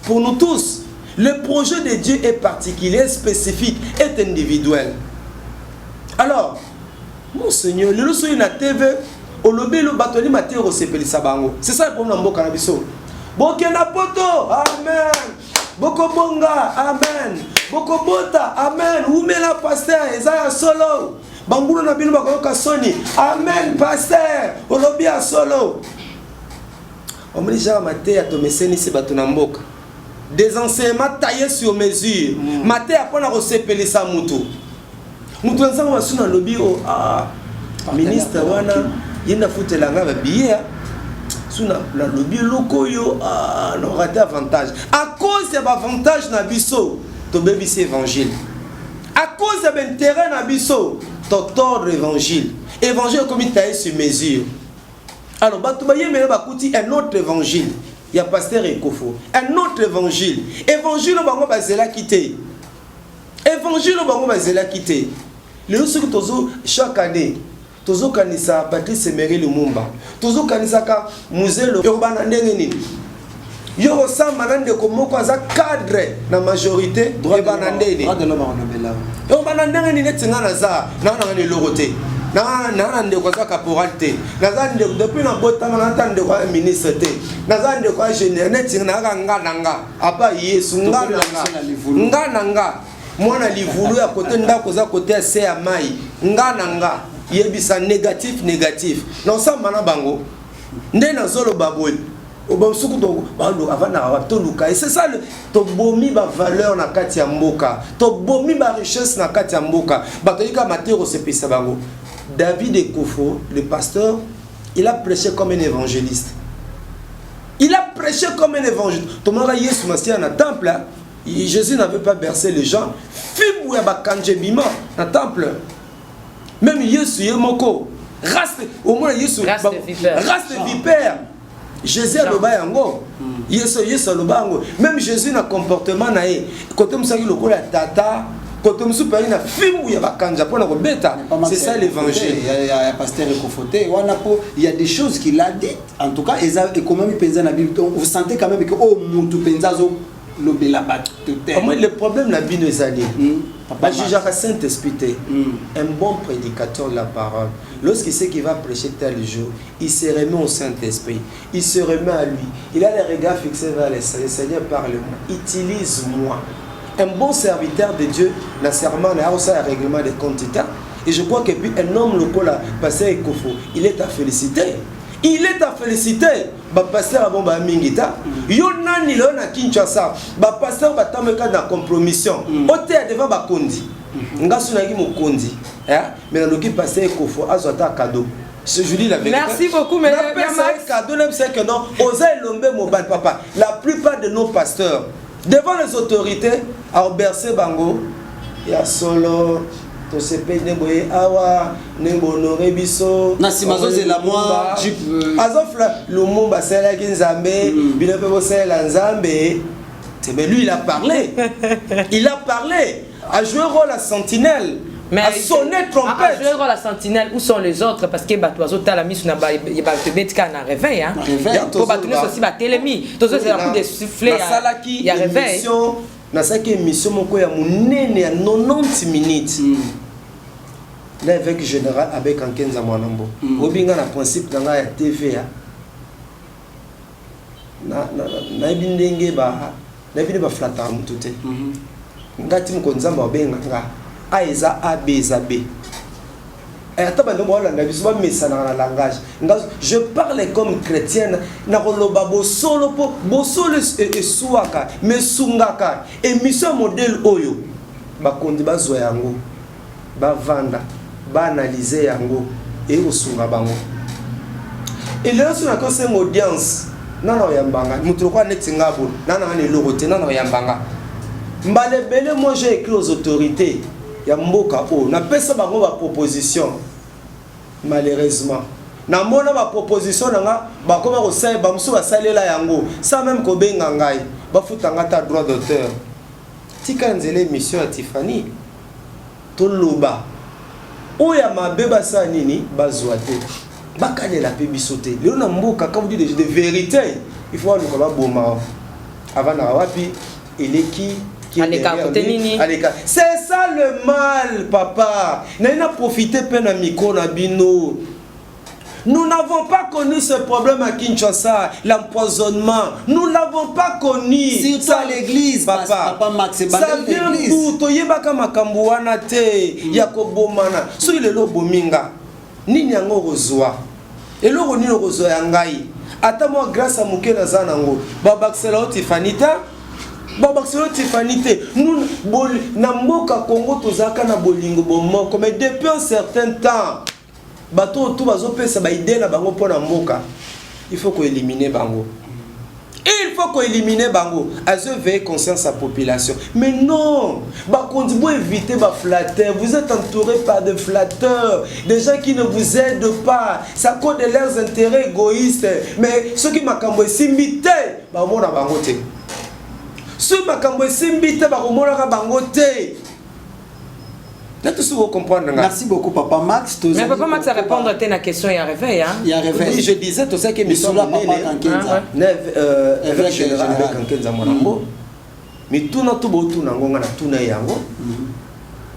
pour nous tous. Le projet de Dieu est particulier, spécifique, est individuel. Alors, mon Seigneur, le leçon na TV, au lobby le batoni maté resepeli sabango. C'est ça le problème mboka na biso. Bokena poto, amen. Boko bonga, amen. Boko bota, amen. Umela pasteur, ezaya solo. Bangulo na bino bakoyoka soni. Amen pasteur. Au lobby a solo. On me dit déjà maté atomeseni se batona mboka. Des enseignements taillés sur mesure. Maté apona resepeli sa mutu. Mutu nzango wasuna lobby o ministre wana yenda futelanga ba billet suna la lobby loko yo non raté avantage à cause de avantage na biso to bebisi évangile à cause de intérêt na biso to tordre évangile comme taillé sur mesure. Alors bato ba yemela bakuti un autre évangile il y a pasteur Ekofo un autre évangile bango bazela kité évangile bango bazela kité le ce que tozo chaque année tozo kanisa Patrice Emery Lumumba tozo kanisa ka musée le urbana ndenge nini yo samba nande ko moko za cadre na majorité urbana ndenge droit de l'homme on yo bana ndenge nini tinga na za na ngani logote na nde ko za caporal te na za nde depuis na botama na tande ko ministre te na za nde ko général netinga na nganga apa yesu nganga mwana livulu ya côté ndako za côté ya se ya mai nganga yebisa négatif non ça mana bango nde na zolo baboy Et c'est ça, tu bomi ba valeur na kati ya mboka, tu bomi ba richesse na kati ya mboka. David Ekofo, le pasteur, il a prêché comme un évangéliste. Il a prêché comme un évangéliste. Tomara Yesu Masia na temple, Jésus n'avait pas bercé les gens. Fibou ya ba kanje bima na temple. Même Yesu Yemoko, race au moins Yesu race de vipère. Jésus a le bayango. Yesu a le bayango. Même Jésus n'a comportement naé. Côté musaki loko la tata, côté musu pari na fimbu ya bakanja pour na kobeta. C'est ça l'évangile. Il y a pasteur Ekofoté, il y a des choses qu'il a dites. En tout cas, et quand même penza na Bible, vous sentez quand même que oh mutu penza zo le problème la Bible est allé. Le Saint-Esprit, un bon prédicateur de la parole, lorsqu'il sait qu'il va prêcher tel jour, il se remet au Saint-Esprit, il se remet à lui, il a les regards fixés vers le Seigneur, parle-moi, utilise-moi. Un bon serviteur de Dieu, la serment, un règlement de comptes. Et je crois que puis un homme local, pasteur Ekofo, il est à féliciter. Il est à féliciter. Pasteur Abomba Mingita, Yonani Lona Kinshasa, pasteur Batameka na compromission. Ote devant Bakondi. Ngasunagi Mokondi. Mais dans le pasteur Ekofo, Azota cadeau. Je dis la vérité. Merci beaucoup, mais cadeau, c'est que non, Osa Lombe Mobile Papa. La plupart de nos pasteurs, devant les autorités, à bercer Bango, il y a solo. To sepe neboye awa nebonoré biso na simazo zela moi azofla lumumba sala kinzambe bilepe bo sala nzambe. Mais lui il a parlé. Il a parlé, a joué rôle à sentinelle. Mais à sonner trompette. À jouer rôle à sentinelle, où sont les autres? Parce que Batoiseau Talamis na ba te betka na réveil hein. Pour Batounès aussi ba télémi. Tout ça c'est un coup de soufflet. Il y a réveil. Nasaki émission moko ya munene ya 90 minutes. L'évêque général avec Ankenza Mwanambo. Obinga na principe nga ya TV ya. Na bindenge ba na binde ba flata mutute. Ngati mkonzamba obenga nga aiza abeza b. Je parle comme chrétien. Mais sungaka émission modèle oyo bakondi bazwa yango bavanda banaliser yango et osunga bango. Et là sur la cause audience nana yambanga mutu kwa netinga bo nana ne logote nana yambanga mbale bele. Moi j'ai écrit aux autorités ya mboka o na pesa bango ba proposition. Malheureusement na mona ba proposition nga ba koma ko sai ba musu ba salela yango sans même ko benga ngai ba futanga ta droit d'auteur. Tika nzele émission ya Tiffany to loba oya mabeba sa nini bazwa te bakane la pe bisote le na mboka quand vous dites de vérité il faut le kola boma avant na wapi eleki. C'est ça le mal, papa. Nous avons profité de micro na bino. Nous n'avons pas connu ce problème à Kinshasa, l'empoisonnement. Nous n'avons pas connu. Surtout à l'église, papa. Ça vient d'où? Toyebaka makambo wana te, yakobomana. So il est lo bominga. Nini yango rozwa. Eloko nini rozwa yangai. Ata moi grâce à mukela zanango. Babaksela otifanita. Babakselo Tifanité, nous Namboka Congo tozaka na bolingo bomoko, mais depuis un certain temps, bato tout bazo pesa ba idée na bango pona mboka. Il faut qu'on élimine bango. Il faut qu'on élimine bango. Azo veille conscience à la population. Mais non, bah continuez éviter ba flatteur. Vous êtes entouré par des flatteurs, des gens qui ne vous aident pas. Ça cause de leurs intérêts égoïstes. Mais ceux qui m'accambent simité, bah mon abangote. Ce makambo simbite ba komolaka bangote. Là tout ça vous comprendre. Merci beaucoup papa Max. Mais papa Max a répondre à ta question il y a réveil hein. Il y a réveil. Je disais tout ça que mission là papa Kankenza. Évêque général avec Kankenza Mwanambo. Mais tout na tout botu na ngonga na tuna yango.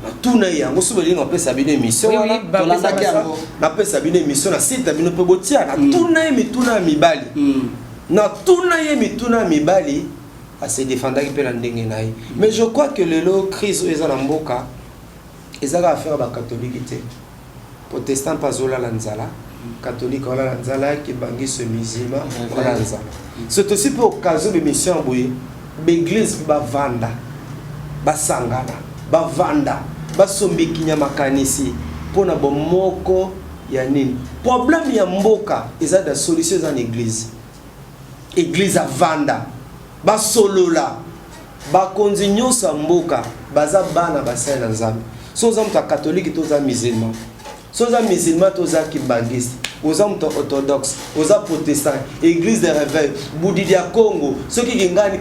Na tuna yango sobeli na pesa bine mission wana. Tolanda yango. Na pesa bine mission na site bino pe botia na tuna mituna mibali. Na tuna ye mituna mibali. À se défendre qui peut l'endiguer. Mais je crois que le lot crise aux Anamboka, ils ont affaire à la catholique, protestant pas zola lanzala, catholique on a nzala qui bangi ce musulman on a nzala c'est aussi pour occasion de mission boye l'église ba vanda ba sangana ba vanda ba sombi kinyama kanisi pona bomoko ya nini problème ya mboka eza da solution dans l'église église a vanda ba solola ba konzinyo sa mboka baza bana basala nzambe so za mta catholique to za musulman so za musulman to za kimbangiste oza mta orthodoxe oza protestant église de réveil boudidi ya Congo soki kingani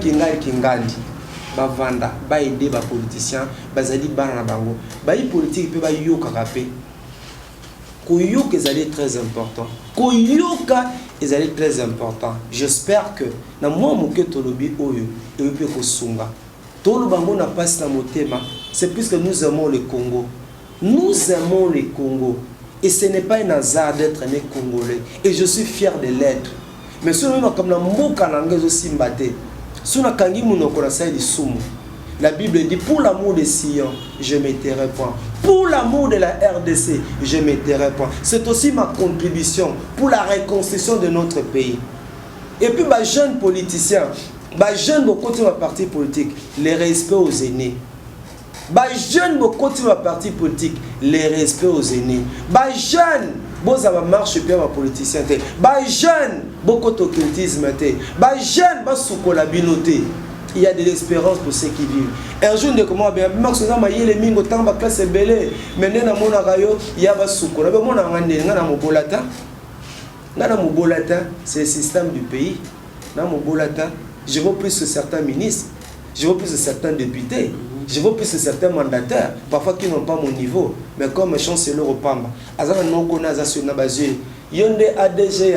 bavanda ba aider ba politiciens bazali bana na bango ba yi politique pe ba yoka kapé koyoka ezali très important koyoka ezali très important j'espère que na moi moke tolobi oyo epe ko sunga tolo bango na passe na motema c'est puisque nous aimons le Congo et ce n'est pas un hasard d'être né congolais et je suis fier de l'être mais si on comme na mboka na ngezo simbate suna kangi munoko na sai lisumu la Bible dit pour l'amour de Sion je ne me tairai point pour l'amour de la RDC je ne me tairai point c'est aussi ma contribution pour la reconstruction de notre pays et puis bah jeunes politiciens bah jeunes beaucoup de partis politiques les respects aux aînés bah jeunes beaucoup de partis politiques les respects aux aînés bah jeunes bon ça va marcher bien ma politicien bah jeunes beaucoup d'occultisme bah jeunes bah sous collabinoté. Il y a de l'espérance pour ceux qui vivent. Un jour de comment bien Max ça m'a yé les mingo tant ba classe belé maintenant na mona rayo ya ba suko na mona ngande ngana mobolata c'est le système du pays na mobolata je veux plus de certains ministres je veux plus de certains députés je veux plus de certains mandataires parfois qui n'ont pas mon niveau mais comme chancelier au Pamba azana noko na za na bazé yonde ADG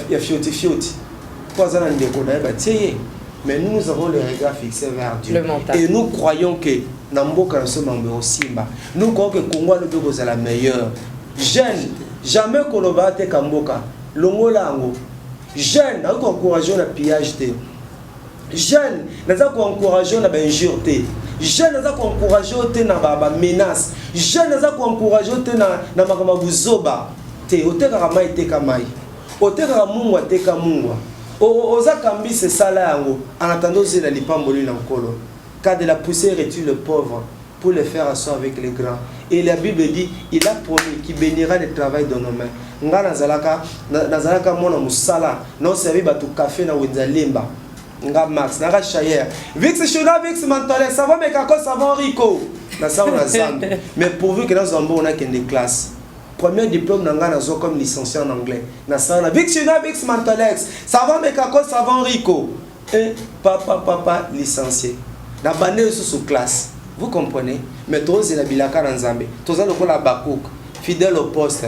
ya fioti quoi azana ndeko na ba tié. Mais nous avons le regard fixé vers Dieu. Et nous croyons que Namboka nous sommes en Simba. Nous croyons que Congo nous peut la meilleure. Jeune, jamais qu'on va te Kamboka. Longolango. Jeune, nous encourageons le pillage. Jeune, nous encourageons la injure. Jeune, nous encourageons la menace. Jeune, nous encourageons la mabuzoba. Te otekara te kamai. Otekara mungwa te kamungwa. Oza kambi c'est ça là en attendant c'est la lipamboli l'encolo car de la poussière tue le pauvre pour le faire asseoir avec les grands et la Bible dit il a promis qu'il bénira le travail de nos mains nga nazalaka mona musala non servi batu café na wenzalemba nga max na chayer vix chona vix mantole ça va mais kako ça va rico na ça on a zambe mais pourvu que dans on a des classes. Premier diplôme nanga comme licencié en anglais. Na sana Vixina Vix Mantalex. Ça va mekako ça va Rico. Et papa licencié. Na bande sous classe. Vous comprenez? Mais toi c'est la bilaka nzambe. Toza lokola bakouk, fidèle au poste.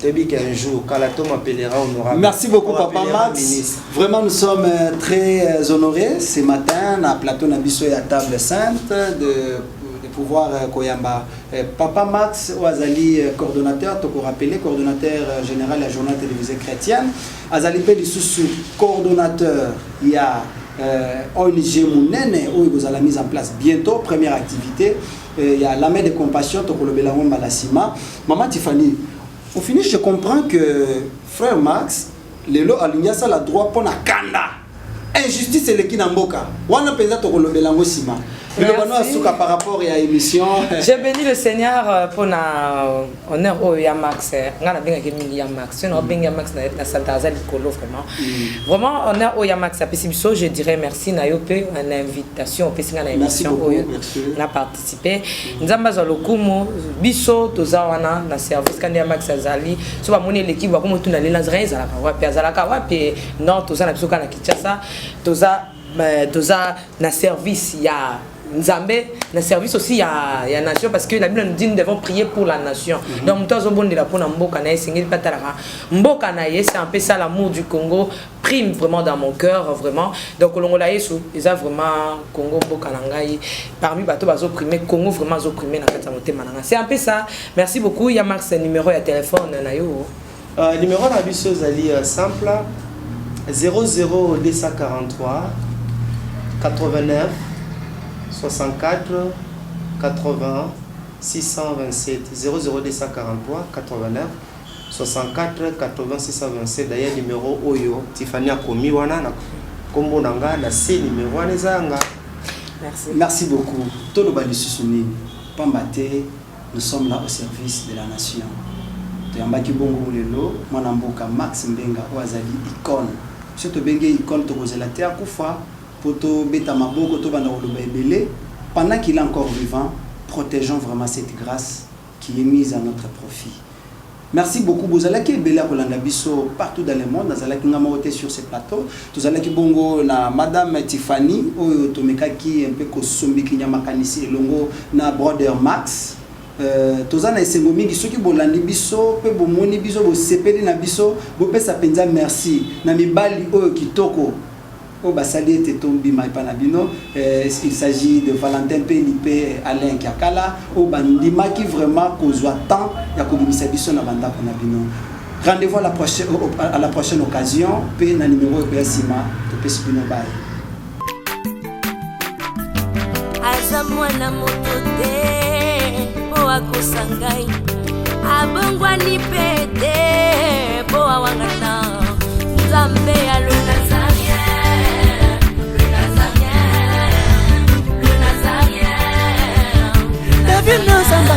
Tebi qu'un jour Kalato m'appellera honorable. Merci beaucoup papa Max. Vraiment nous sommes très honorés ce matin à plateau Nabiso et à table sainte de pouvoir Koyamba. Papa Max Ouazali, coordonnateur, tu peux rappeler, coordonnateur général de la journée télévisée chrétienne. Azali Pélissousou, coordonnateur, il y a ONG Mounene, où vous allez la mise en place bientôt, première activité. Il y a la main de compassion, tu peux le bélaron Malassima. Maman Tiffany, au finish, je comprends que frère Max, le lot aligné ça la droit pour la kanda. Injustice c'est le kinamboka. Wana pesa to kolobelango sima. Par rapport à l'émission. J'ai béni le Seigneur pour na honneur au Yamax. Ngana benga kemi Yamax. Sinon benga Yamax na Santaza Nicolo vraiment. Vraiment honneur au Yamax. Apesibiso je dirais merci na yope une invitation pesinga na émission na participer. Nzamba za lokumu biso tozawana na service kandi Yamax azali. So ba moni l'équipe ba komo tuna lela zrien za la wapi azalaka wapi non tozana biso kana Kinshasa toza na service ya Nzambe, na service aussi à la nation parce que la Bible nous dit nous devons prier pour la nation. Donc nous avons de la pour Mboka na singeli patalaka. Mboka na c'est un peu ça l'amour du Congo prime vraiment dans mon cœur vraiment. Donc Longola Yesu, ils a vraiment Congo Mboka nangai parmi bateau bazo primé Congo vraiment zo primé na kata motema nanga. C'est un peu ça. Merci beaucoup. Il y a Max numéro et téléphone na yo. Numéro na biso zali simple 00243 89 64 80 627 00243 89 64 86 27 d'ailleurs numéro oyo Tiffany akomi wana na kombo nanga na C numéro wana zanga. Merci beaucoup. Tout le bali susuni pambate, nous sommes là au service de la nation. Toyambaki bongo lelo mwana mboka Max Mbenga oazali icône. Surtout benge icône to kozela te akufa poto beta maboko to banda koloba ebele pendant qu'il est encore vivant, protégeons vraiment cette grâce qui est mise à notre profit. Merci beaucoup. Vous allez qui Bella Kolanda Bisso partout dans le monde. Nous allons qui sur ce plateau. Nous allons qui bongo na Madame Tiffany ou Tomeka qui un peu kosombi ki nyamakanisi longo na brother Max. Tozana esengomi ki soki bolandi biso pe bomoni biso bo sepeli na biso bo pesa penza merci na mibali oyo kitoko. Il s'agit de Valentin Pelipe Alain Kiakala au bandima qui vraiment causera tant ya komisa biso na banda na bino. Rendez-vous à la prochaine occasion pe na numéro ya sima to pesi bino bye. Azamwana motote po akosangai abongwani pete po awangana Nzambe alona David Nozamba